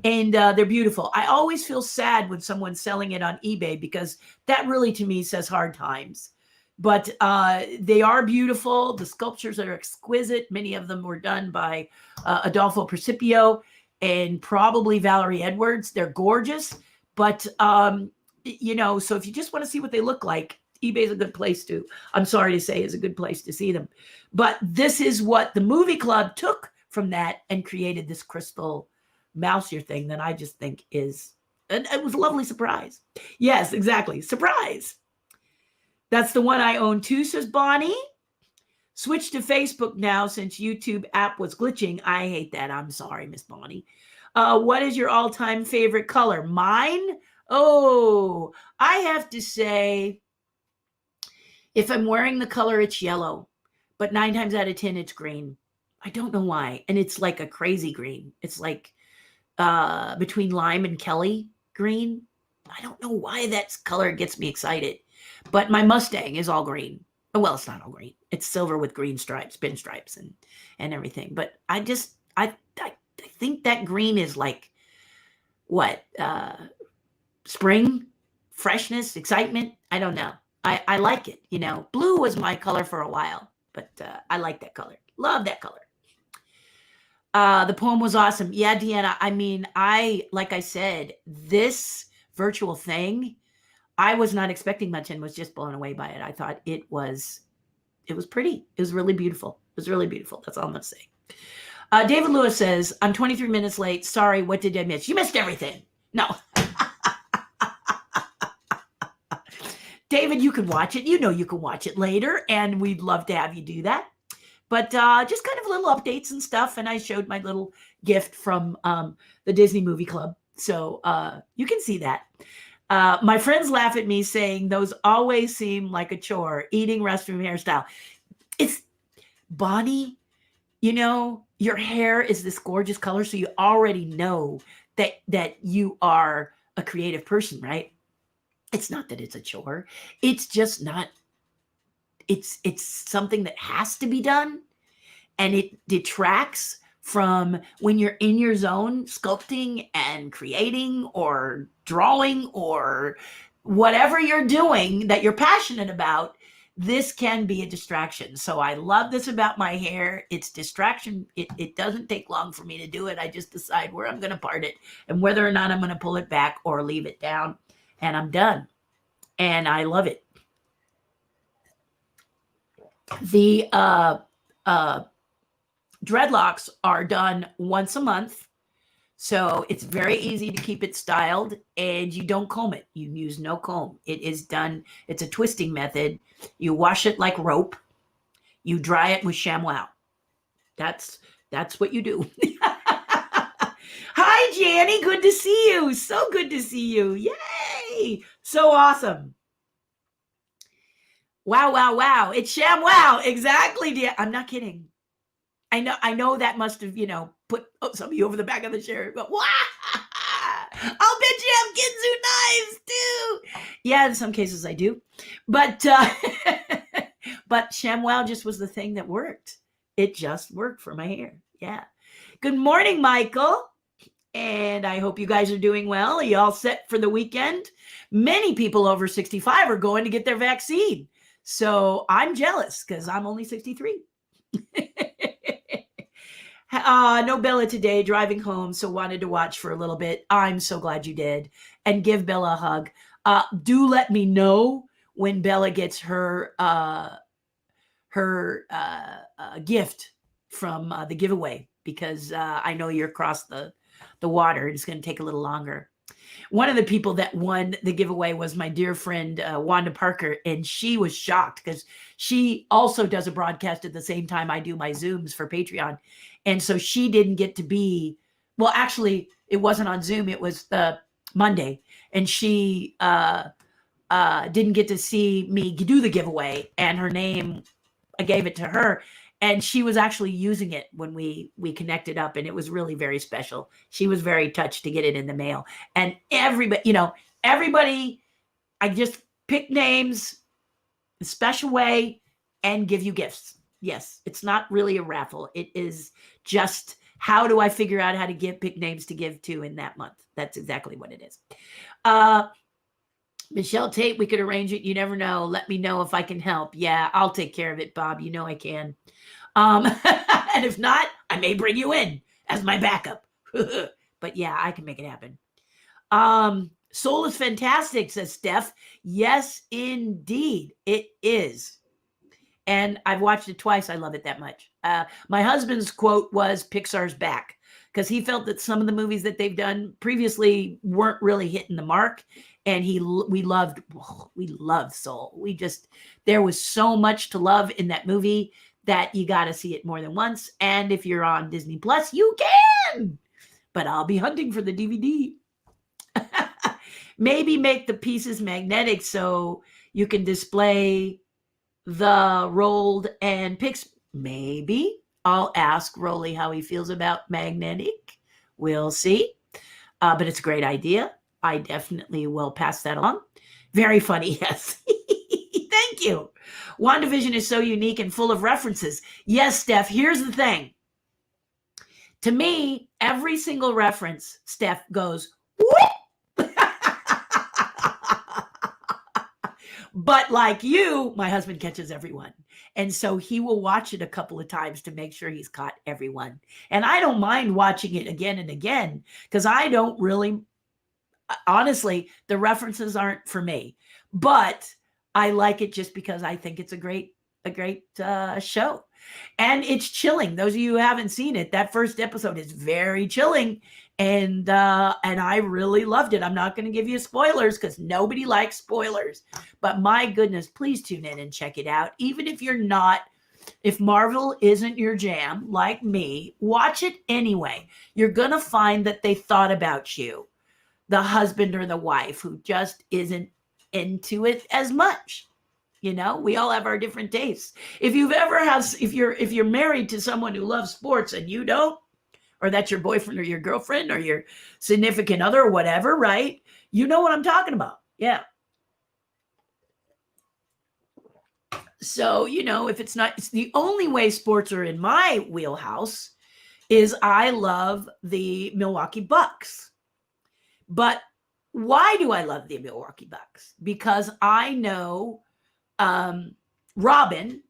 And they're beautiful. I always feel sad when someone's selling it on eBay because that really, to me, says hard times. But they are beautiful. The sculptures are exquisite. Many of them were done by Adolfo Principio and probably Valerie Edwards. They're gorgeous. But, so if you just want to see what they look like, eBay is a good place to, I'm sorry to say, is a good place to see them. But this is what the movie club took from that and created this crystal mouse ear thing that I just think is, and it was a lovely surprise. Yes, exactly. Surprise. That's the one I own too, says Bonnie. Switch to Facebook now since YouTube app was glitching. I hate that. I'm sorry, Miss Bonnie. What is your all-time favorite color? Mine? Oh, I have to say, if I'm wearing the color, it's yellow. But 9 times out of 10, it's green. I don't know why. And it's like a crazy green. It's like between lime and Kelly green. I don't know why that color gets me excited. But my Mustang is all green. Well, it's not all green. It's silver with green stripes, pinstripes, and everything. But I think that green is like what? Spring, freshness, excitement. I don't know. I like it. Blue was my color for a while, but I like that color. Love that color. The poem was awesome. Yeah, Deanna. I mean, like I said, this virtual thing, I was not expecting much and was just blown away by it. I thought it was pretty. It was really beautiful. It was really beautiful. That's all I'm going to say. David Lewis says, I'm 23 minutes late. Sorry, what did I miss? You missed everything. No. David, you can watch it. You can watch it later, and we'd love to have you do that. But just kind of little updates and stuff. And I showed my little gift from the Disney Movie Club. So you can see that. My friends laugh at me saying those always seem like a chore. Eating, restroom, hairstyle. It's Bonnie, you know, your hair is this gorgeous color. So you already know that you are a creative person, right? It's not that it's a chore. It's just not. It's something that has to be done, and it detracts from when you're in your zone sculpting and creating or drawing or whatever you're doing that you're passionate about. This can be a distraction. So I love this about my hair. It's distraction. It doesn't take long for me to do it. I just decide where I'm going to part it and whether or not I'm going to pull it back or leave it down, and I'm done. And I love it. The dreadlocks are done once a month. So it's very easy to keep it styled, and you don't comb it. You use no comb. It is done. It's a twisting method. You wash it like rope. You dry it with ShamWow. That's what you do. Hi, Janny. Good to see you. So good to see you. Yay. So awesome. Wow, wow, wow. It's ShamWow. Exactly, dear. I'm not kidding. I know that must have, put some of you over the back of the chair. But, wow! I'll bet you have kids who knives too. Yeah, in some cases I do. But but ShamWow just was the thing that worked. It just worked for my hair. Yeah. Good morning, Michael. And I hope you guys are doing well. Are you all set for the weekend? Many people over 65 are going to get their vaccine. So I'm jealous because I'm only 63. No Bella today, driving home, so wanted to watch for a little bit. I'm so glad you did. And give Bella a hug. Do let me know when Bella gets her gift from the giveaway, because I know you're across the water. It's going to take a little longer. One of the people that won the giveaway was my dear friend, Wanda Parker, and she was shocked because she also does a broadcast at the same time I do my Zooms for Patreon. And so she didn't get to be, well, actually, it wasn't on Zoom. It was the Monday. And she didn't get to see me do the giveaway. And her name, I gave it to her. And she was actually using it when we connected up, and it was really very special. She was very touched to get it in the mail. And everybody, I just pick names a special way and give you gifts. Yes, it's not really a raffle. It is just, how do I figure out how to pick names to give to in that month? That's exactly what it is. Michelle Tate, we could arrange it. You never know. Let me know if I can help. Yeah, I'll take care of it, Bob. You know I can. And if not, I may bring you in as my backup. But yeah, I can make it happen. Soul is fantastic, says Steph. Yes, indeed, it is. And I've watched it twice. I love it that much. My husband's quote was Pixar's back, because he felt that some of the movies that they've done previously weren't really hitting the mark. And we loved Soul. There was so much to love in that movie that you got to see it more than once. And if you're on Disney Plus, you can. But I'll be hunting for the DVD. Maybe make the pieces magnetic so you can display the rolled and pics. Maybe. I'll ask Rolly how he feels about magnetic. We'll see. But it's a great idea. I definitely will pass that along. Very funny, yes. Thank you. WandaVision is so unique and full of references. Yes, Steph, here's the thing. To me, every single reference, Steph, goes, whoop. But like you, my husband catches everyone. And so he will watch it a couple of times to make sure he's caught everyone. And I don't mind watching it again and again, because I don't really, honestly, the references aren't for me. But I like it just because I think it's a great show. And it's chilling. Those of you who haven't seen it, that first episode is very chilling. And I really loved it. I'm not going to give you spoilers because nobody likes spoilers. But my goodness, please tune in and check it out. Even if you're not If Marvel isn't your jam, like me, watch it anyway. You're going to find that they thought about you, the husband or the wife who just isn't into it as much. You know, we all have our different tastes. If you're married to someone who loves sports and you don't, or that's your boyfriend or your girlfriend or your significant other or whatever, right? You know what I'm talking about. Yeah. So, you know, if it's the only way sports are in my wheelhouse is I love the Milwaukee Bucks. But why do I love the Milwaukee Bucks? Because I know Robin,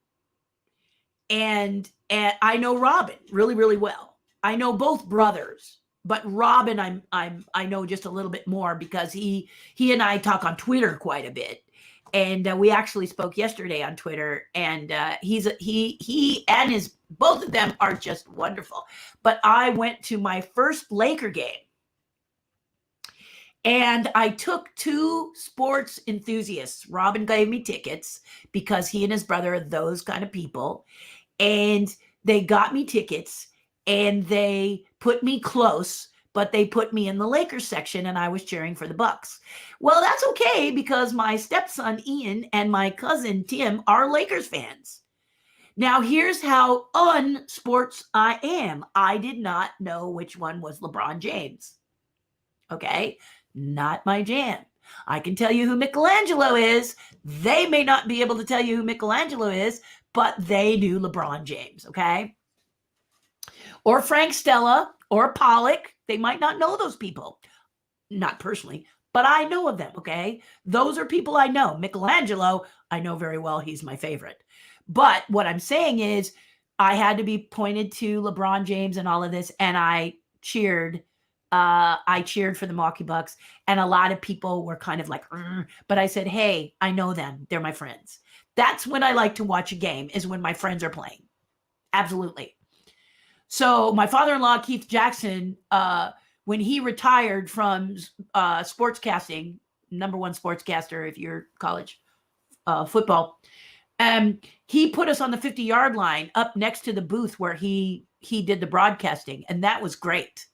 and I know Robin really, really well. I know both brothers, but Robin, I know just a little bit more because he and I talk on Twitter quite a bit, and we actually spoke yesterday on Twitter. And he and his both of them are just wonderful. But I went to my first Laker game, and I took two sports enthusiasts. Robin gave me tickets because he and his brother are those kind of people. And they got me tickets and they put me close, but they put me in the Lakers section and I was cheering for the Bucks. Well, that's okay because my stepson Ian and my cousin Tim are Lakers fans. Now, here's how unsports I am. I did not know which one was LeBron James. Okay, not my jam. I can tell you who Michelangelo is. They may not be able to tell you who Michelangelo is, but they knew LeBron James, okay? Or Frank Stella or Pollock. They might not know those people. Not personally, but I know of them, okay? Those are people I know. Michelangelo, I know very well. He's my favorite. But what I'm saying is I had to be pointed to LeBron James and all of this, and I cheered. I cheered for the Milwaukee Bucks, and a lot of people were kind of like, but I said, hey, I know them. They're my friends. That's when I like to watch a game, is when my friends are playing. Absolutely. So my father-in-law, Keith Jackson, when he retired from sportscasting, number one sportscaster if you're college football, he put us on the 50-yard line up next to the booth where he did the broadcasting, and that was great.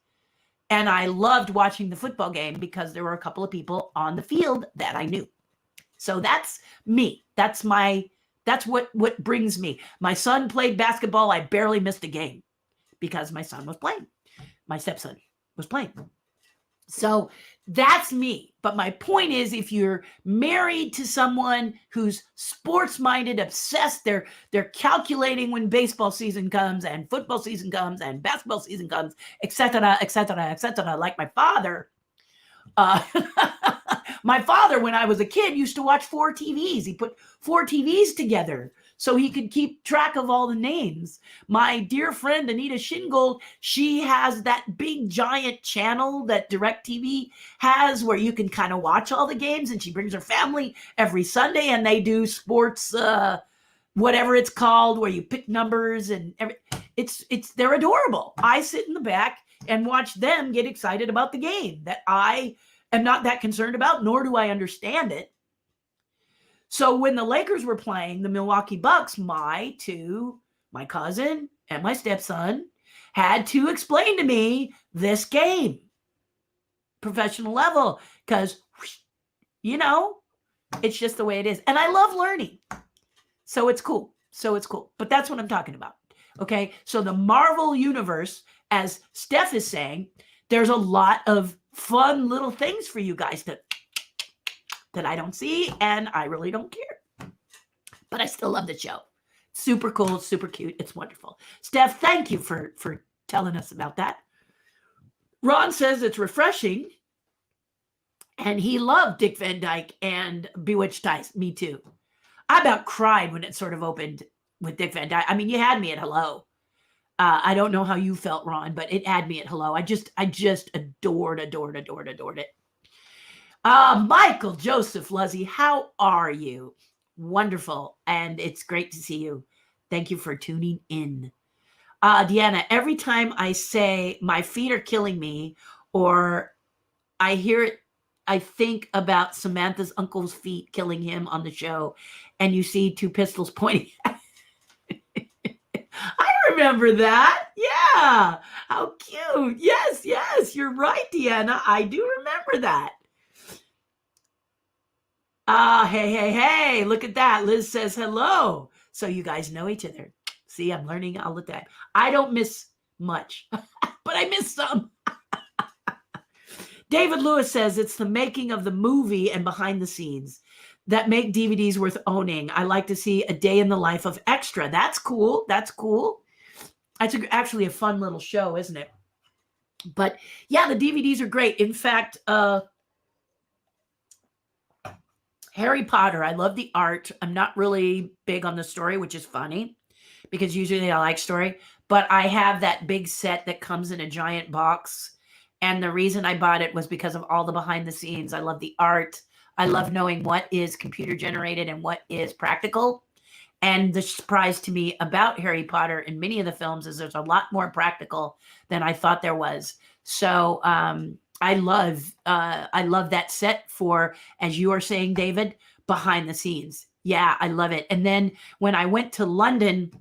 And I loved watching the football game because there were a couple of people on the field that I knew. So that's me. That's what brings me. My son played basketball. I barely missed a game because my son was playing. My stepson was playing. So that's me. But my point is, if you're married to someone who's sports-minded, obsessed, they're calculating when baseball season comes and football season comes and basketball season comes, etc., etc., etc., like my father. My father, when I was a kid, used to watch 4 TVs. He put 4 TVs together so he could keep track of all the names. My dear friend, Anita Shingold, she has that big giant channel that DirecTV has where you can kind of watch all the games, and she brings her family every Sunday and they do sports, whatever it's called, where you pick numbers and they're adorable. I sit in the back and watch them get excited about the game that I am not that concerned about, nor do I understand it. So when the Lakers were playing the Milwaukee Bucks, my cousin and my stepson had to explain to me this game, professional level, because, you know, it's just the way it is. And I love learning. So it's cool. But that's what I'm talking about. Okay. So the Marvel universe, as Steph is saying, there's a lot of fun little things for you guys that I don't see, and I really don't care. But I still love the show. Super cool, super cute. It's wonderful. Steph, thank you for telling us about that. Ron says it's refreshing, and he loved Dick Van Dyke and Bewitched Dice. Me too. I about cried when it sort of opened with Dick Van Dyke. I mean, you had me at hello. I don't know how you felt, Ron, but it had me at hello. I just adored it. Michael Joseph Luzzy, how are you? Wonderful. And it's great to see you. Thank you for tuning in. Deanna, every time I say my feet are killing me, or I hear it, I think about Samantha's uncle's feet killing him on the show, and you see 2 pistols pointing at remember that. Yeah. How cute. Yes, yes. You're right, Deanna. I do remember that. Hey, hey, hey. Look at that. Liz says hello. So you guys know each other. See, I'm learning all the time. I don't miss much, but I miss some. David Lewis says it's the making of the movie and behind the scenes that make DVDs worth owning. I like to see a day in the life of Extra. That's cool. That's cool. That's actually a fun little show, isn't it? But yeah, the DVDs are great. In fact, Harry Potter, I love the art. I'm not really big on the story, which is funny because usually I like story, but I have that big set that comes in a giant box. And the reason I bought it was because of all the behind the scenes. I love the art. I love knowing what is computer generated and what is practical. And the surprise to me about Harry Potter in many of the films is there's a lot more practical than I thought there was. So I love that set for, as you are saying, David, behind the scenes. Yeah, I love it. And then when I went to London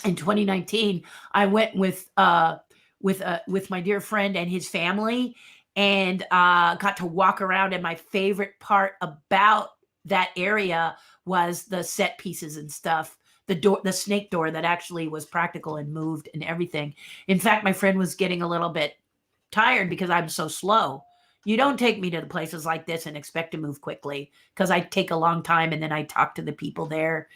in 2019, I went with my dear friend and his family, and got to walk around. And my favorite part about that area was the set pieces and stuff. The snake door that actually was practical and moved and everything. In fact, my friend was getting a little bit tired because I'm so slow. You don't take me to the places like this and expect to move quickly, because I take a long time and then I talk to the people there,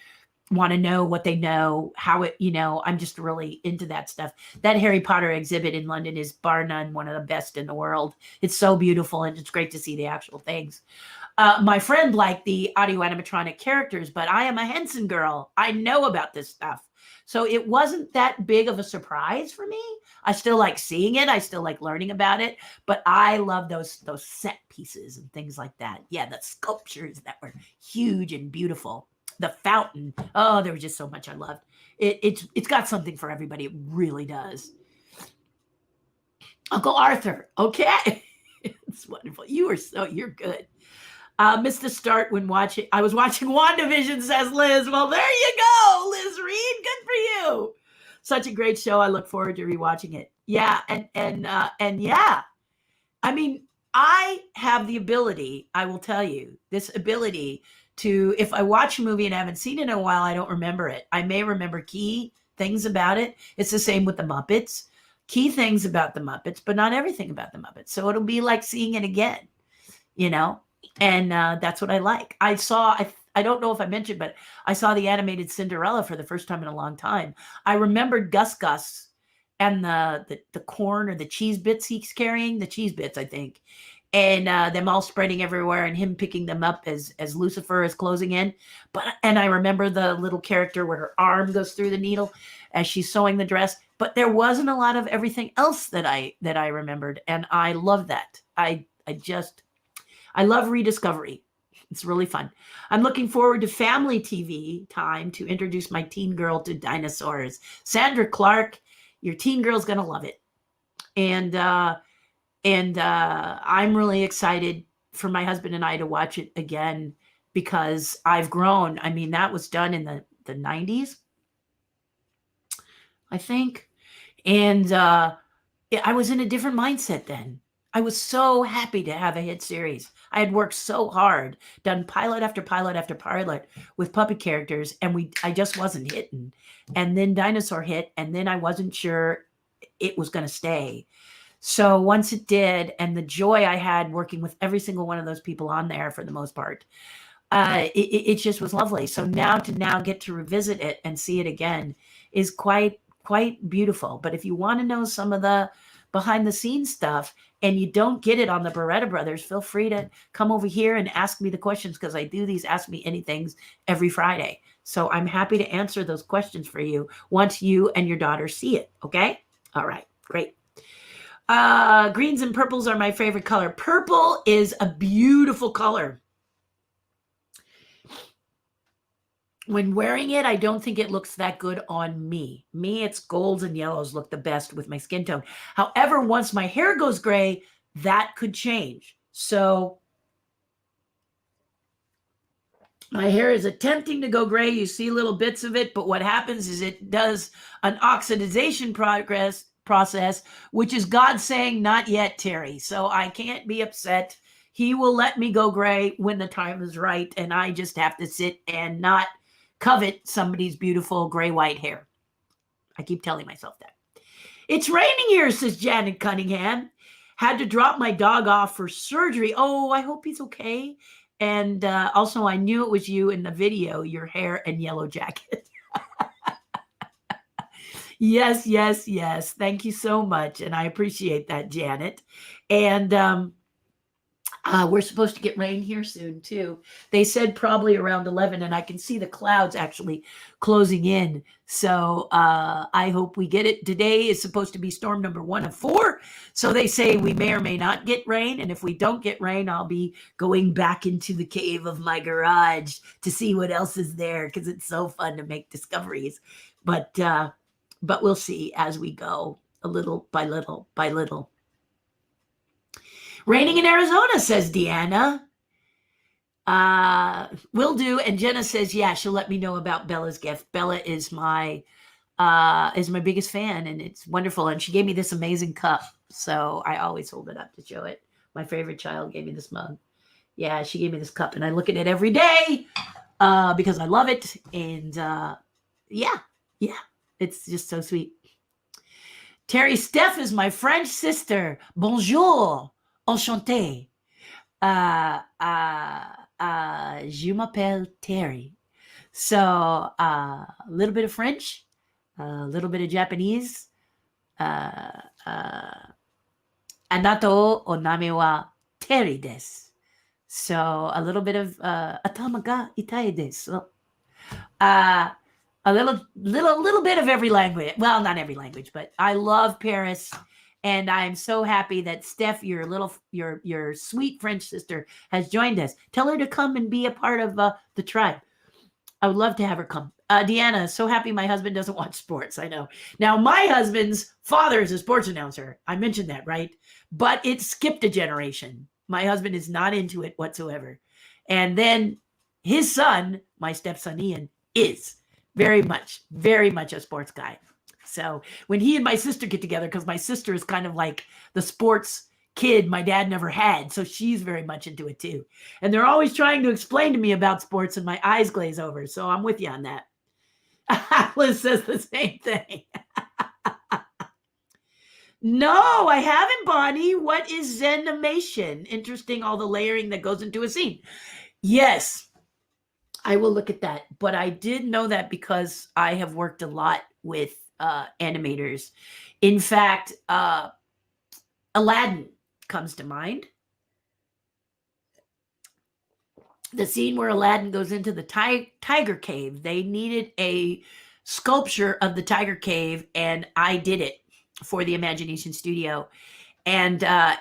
want to know what they know, how it, I'm just really into that stuff. That Harry Potter exhibit in London is bar none one of the best in the world. It's so beautiful, and it's great to see the actual things. My friend liked the audio animatronic characters, but I am a Henson girl. I know about this stuff. So it wasn't that big of a surprise for me. I still like seeing it. I still like learning about it, but I love those set pieces and things like that. Yeah, the sculptures that were huge and beautiful. The fountain. Oh, there was just so much I loved. It's got something for everybody. It really does. Uncle Arthur. Okay. It's wonderful. You're good. Missed the start when I was watching WandaVision, says Liz. Well, there you go, Liz Reed. Good for you. Such a great show. I look forward to rewatching it. Yeah, and yeah. I mean, I have the ability, I will tell you, this ability to, if I watch a movie and I haven't seen it in a while, I don't remember it. I may remember key things about it. It's the same with the Muppets. Key things about the Muppets, but not everything about the Muppets. So it'll be like seeing it again, and that's what I like. I don't know if I mentioned, but I saw the animated Cinderella for the first time in a long time. I remembered Gus Gus and the corn or the cheese bits he's carrying, the cheese bits, I think, and them all spreading everywhere and him picking them up as Lucifer is closing in. And I remember the little character where her arm goes through the needle as she's sewing the dress. But there wasn't a lot of everything else that I remembered, and I love that. I love rediscovery. It's really fun. I'm looking forward to family TV time to introduce my teen girl to Dinosaurs. Sandra Clark, your teen girl's going to love it. And I'm really excited for my husband and I to watch it again, because I've grown. I mean, that was done in the 90s, I think. And I was in a different mindset then. I was so happy to have a hit series. I had worked so hard, done pilot after pilot after pilot with puppet characters, and I just wasn't hitting. And then Dinosaur hit, and then I wasn't sure it was going to stay. So once it did, and the joy I had working with every single one of those people on there for the most part, it just was lovely. So now to get to revisit it and see it again is quite beautiful. But if you want to know some of the behind the scenes stuff and you don't get it on the Beretta Brothers, feel free to come over here and ask me the questions, because I do these Ask Me Anythings every Friday. So I'm happy to answer those questions for you once you and your daughter see it. Okay? All right. Great. Greens and purples are my favorite color. Purple is a beautiful color. When wearing it, I don't think it looks that good on me. It's golds and yellows look the best with my skin tone. However, once my hair goes gray, that could change. So My hair is attempting to go gray. You see little bits of it, but what happens is it does an oxidization process, which is God saying, not yet, Terry. So I can't be upset. He will let me go gray when the time is right, and I just have to sit and not covet somebody's beautiful gray-white hair. I keep telling myself that. It's raining here, says Janet Cunningham. Had to drop my dog off for surgery. Oh, I hope he's okay. And also, I knew it was you in the video, your hair and yellow jacket. Yes, yes, yes. Thank you so much. And I appreciate that, Janet. And we're supposed to get rain here soon, too. They said probably around 11, and I can see the clouds actually closing in. So I hope we get it. Today is supposed to be storm number 1 of 4. So they say we may or may not get rain. And if we don't get rain, I'll be going back into the cave of my garage to see what else is there, because it's so fun to make discoveries. But we'll see as we go, a little by little by little. Raining in Arizona, says Deanna. Will do. And Jenna says, yeah, she'll let me know about Bella's gift. Bella is my biggest fan, and it's wonderful. And she gave me this amazing cup. So I always hold it up to show it. My favorite child gave me this mug. Yeah, she gave me this cup, and I look at it every day because I love it. And yeah, it's just so sweet. Terry, Steph is my French sister. Bonjour. Enchanté. Je m'appelle Terry. So a little bit of French, a little bit of Japanese. Anato o name wa Terry desu. So a little bit of atama ga itai desu. A little bit of every language. Well, not every language, but I love Paris. And I'm so happy that Steph, your sweet French sister, has joined us. Tell her to come and be a part of the tribe. I would love to have her come. Deanna, so happy my husband doesn't watch sports. I know. Now, my husband's father is a sports announcer. I mentioned that, right? But it skipped a generation. My husband is not into it whatsoever. And then his son, my stepson Ian, is very much a sports guy. So when he and my sister get together, because my sister is kind of like the sports kid my dad never had, so she's very much into it too. And they're always trying to explain to me about sports, and my eyes glaze over. So I'm with you on that. Liz says the same thing. No, I haven't, Bonnie. What is Zenimation? Interesting, all the layering that goes into a scene. Yes, I will look at that. But I did know that because I have worked a lot with animators. In fact, Aladdin comes to mind. The scene where Aladdin goes into the tiger cave. They needed a sculpture of the tiger cave, and I did it for the Imagination Studio. And I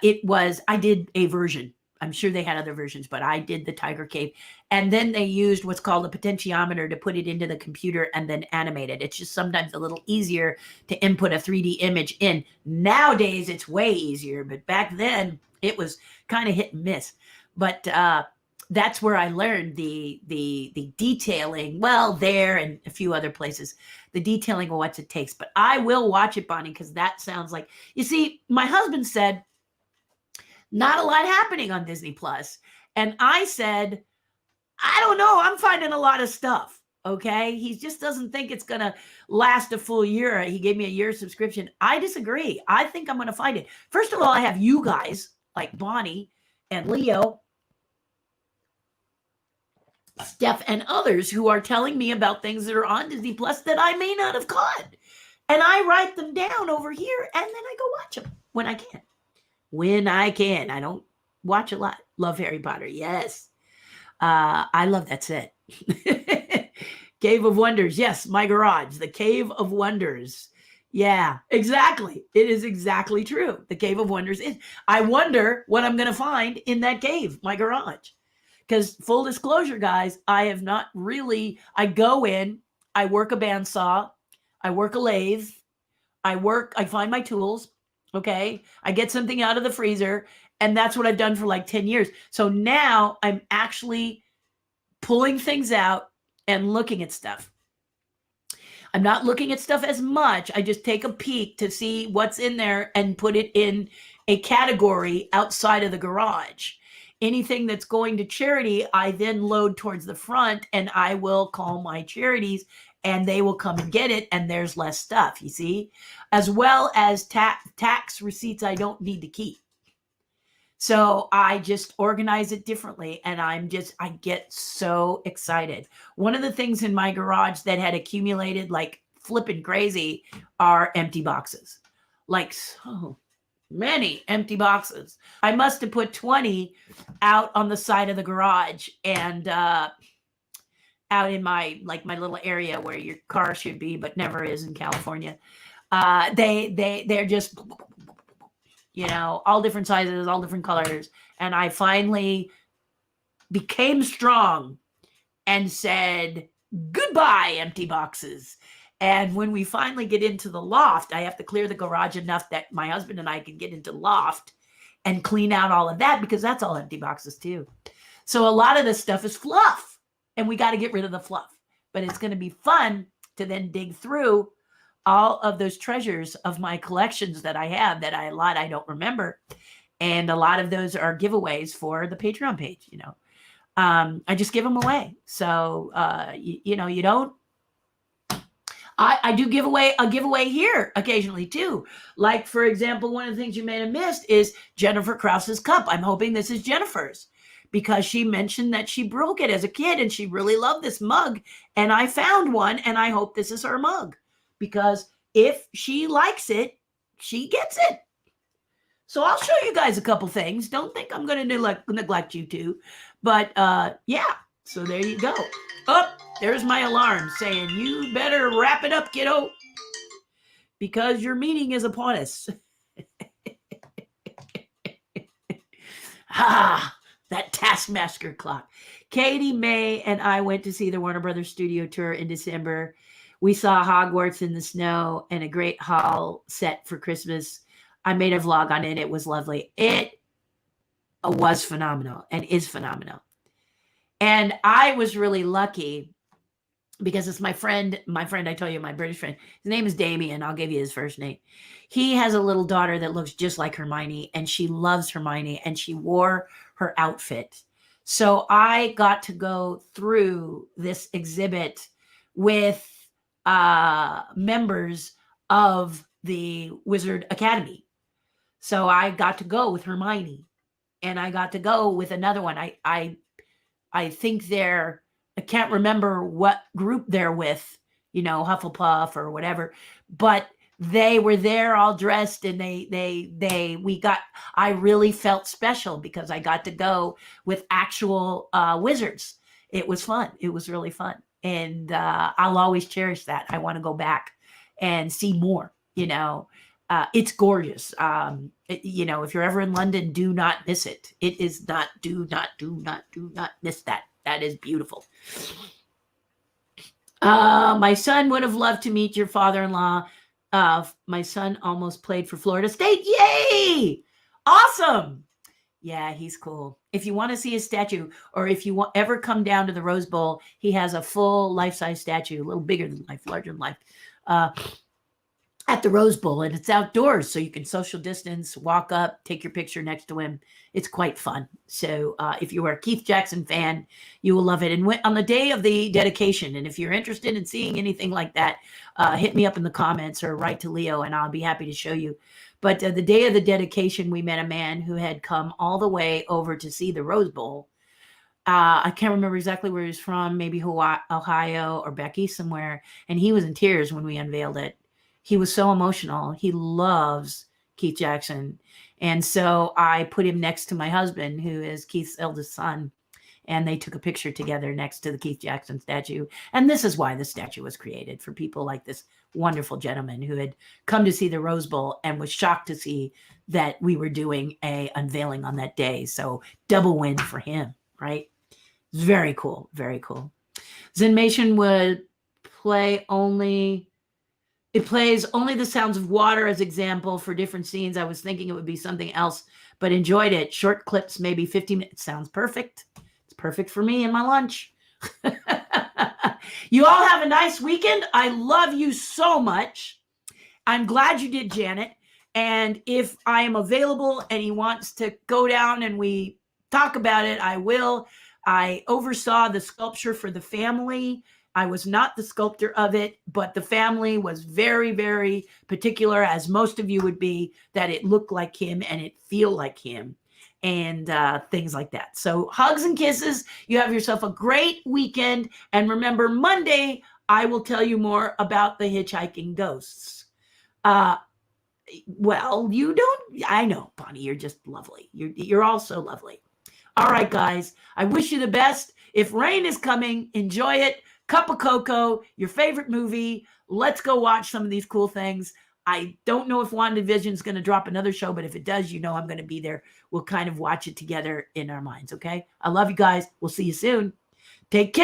did a version. I'm sure they had other versions, but I did the tiger cave. And then they used what's called a potentiometer to put it into the computer and then animate it. It's just sometimes a little easier to input a 3D image in. Nowadays, it's way easier, but back then it was kind of hit and miss. But that's where I learned the detailing. Well, there and a few other places, the detailing of what it takes. But I will watch it, Bonnie, because that sounds like, you see, my husband said, not a lot happening on Disney Plus. And I said, I don't know. I'm finding a lot of stuff. Okay. He just doesn't think it's going to last a full year. He gave me a year subscription. I disagree. I think I'm going to find it. First of all, I have you guys like Bonnie and Leo, Steph, and others who are telling me about things that are on Disney Plus that I may not have caught. And I write them down over here, and then I go watch them when I can. When I can. I don't watch a lot. Love Harry Potter. Yes. I love that set. Cave of Wonders. Yes, my garage. The Cave of Wonders. Yeah, exactly. It is exactly true. The Cave of Wonders is. I wonder what I'm going to find in that cave, my garage. Because full disclosure, guys, I have not really, I go in, I work a bandsaw, I work a lathe, I find my tools. Okay. I get something out of the freezer, and that's what I've done for like 10 years. So now I'm actually pulling things out and looking at stuff. I'm not looking at stuff as much. I just take a peek to see what's in there and put it in a category outside of the garage. Anything that's going to charity, I then load towards the front, and I will call my charities and they will come and get it, and there's less stuff, you see, as well as tax receipts I don't need to keep. So I just organize it differently, and I get so excited. One of the things in my garage that had accumulated like flipping crazy are empty boxes. Like so many empty boxes. I must have put 20 out on the side of the garage and out in my little area where your car should be, but never is in California. They're just, all different sizes, all different colors. And I finally became strong and said, goodbye, empty boxes. And when we finally get into the loft, I have to clear the garage enough that my husband and I can get into loft and clean out all of that, because that's all empty boxes too. So a lot of this stuff is fluff, and we got to get rid of the fluff. But it's going to be fun to then dig through all of those treasures of my collections that I have that a lot I don't remember. And a lot of those are giveaways for the Patreon page, I just give them away. So, you don't, I do give away a giveaway here occasionally too. Like, for example, one of the things you may have missed is Jennifer Krause's cup. I'm hoping this is Jennifer's, because she mentioned that she broke it as a kid and she really loved this mug. And I found one, and I hope this is her mug, because if she likes it, she gets it. So I'll show you guys a couple things. Don't think I'm going to neglect you too. But yeah, so there you go. Oh, there's my alarm saying, you better wrap it up, kiddo, because your meeting is upon us. That Taskmaster clock. Katie, May, and I went to see the Warner Brothers studio tour in December. We saw Hogwarts in the snow and a great hall set for Christmas. I made a vlog on it. It was lovely. It was phenomenal and is phenomenal. And I was really lucky because it's my friend, I told you, my British friend. His name is Damien. I'll give you his first name. He has a little daughter that looks just like Hermione, and she loves Hermione, and she wore her outfit. So I got to go through this exhibit with members of the Wizard Academy. So I got to go with Hermione, and I got to go with another one. I think I can't remember what group they're with, Hufflepuff or whatever, but they were there all dressed, and I really felt special because I got to go with actual wizards. It was fun. It was really fun. And I'll always cherish that. I want to go back and see more, it's gorgeous. If you're ever in London, do not miss it. It is not, do not miss that. That is beautiful. My son would have loved to meet your father-in-law. My son almost played for Florida State. Yay! Awesome. Yeah, he's cool. If you want to see his statue, or if you ever come down to the Rose Bowl, he has a full life-size statue, a little bigger than life, larger than life, at the Rose Bowl, and it's outdoors, so you can social distance, walk up, take your picture next to him. It's quite fun. So if you are a Keith Jackson fan, you will love it. And on the day of the dedication, and if you're interested in seeing anything like that, hit me up in the comments or write to Leo, and I'll be happy to show you. But the day of the dedication, we met a man who had come all the way over to see the Rose Bowl. I can't remember exactly where he's from, maybe Hawaii, Ohio, or Becky, somewhere. And he was in tears when we unveiled it. He was so emotional. He loves Keith Jackson. And so I put him next to my husband, who is Keith's eldest son. And they took a picture together next to the Keith Jackson statue. And this is why the statue was created, for people like this wonderful gentleman who had come to see the Rose Bowl and was shocked to see that we were doing a unveiling on that day. So double win for him, right? Very cool. Very cool. Zenmation would play only... It plays only the sounds of water as example for different scenes. I was thinking it would be something else, but enjoyed it. Short clips, maybe 15 minutes. Sounds perfect. It's perfect for me and my lunch. You all have a nice weekend. I love you so much. I'm glad you did, Janet. And if I am available and he wants to go down and we talk about it, I will. I oversaw the sculpture for the family. I was not the sculptor of it, but the family was very, very particular, as most of you would be, that it looked like him and it feel like him and things like that. So hugs and kisses. You have yourself a great weekend. And remember, Monday, I will tell you more about the Hitchhiking Ghosts. Well, you don't, I know, Bonnie, you're just lovely. You're all so lovely. All right, guys, I wish you the best. If rain is coming, enjoy it. Cup of cocoa, your favorite movie. Let's go watch some of these cool things. I don't know if WandaVision is going to drop another show, but if it does, you know I'm going to be there. We'll kind of watch it together in our minds, okay? I love you guys. We'll see you soon. Take care.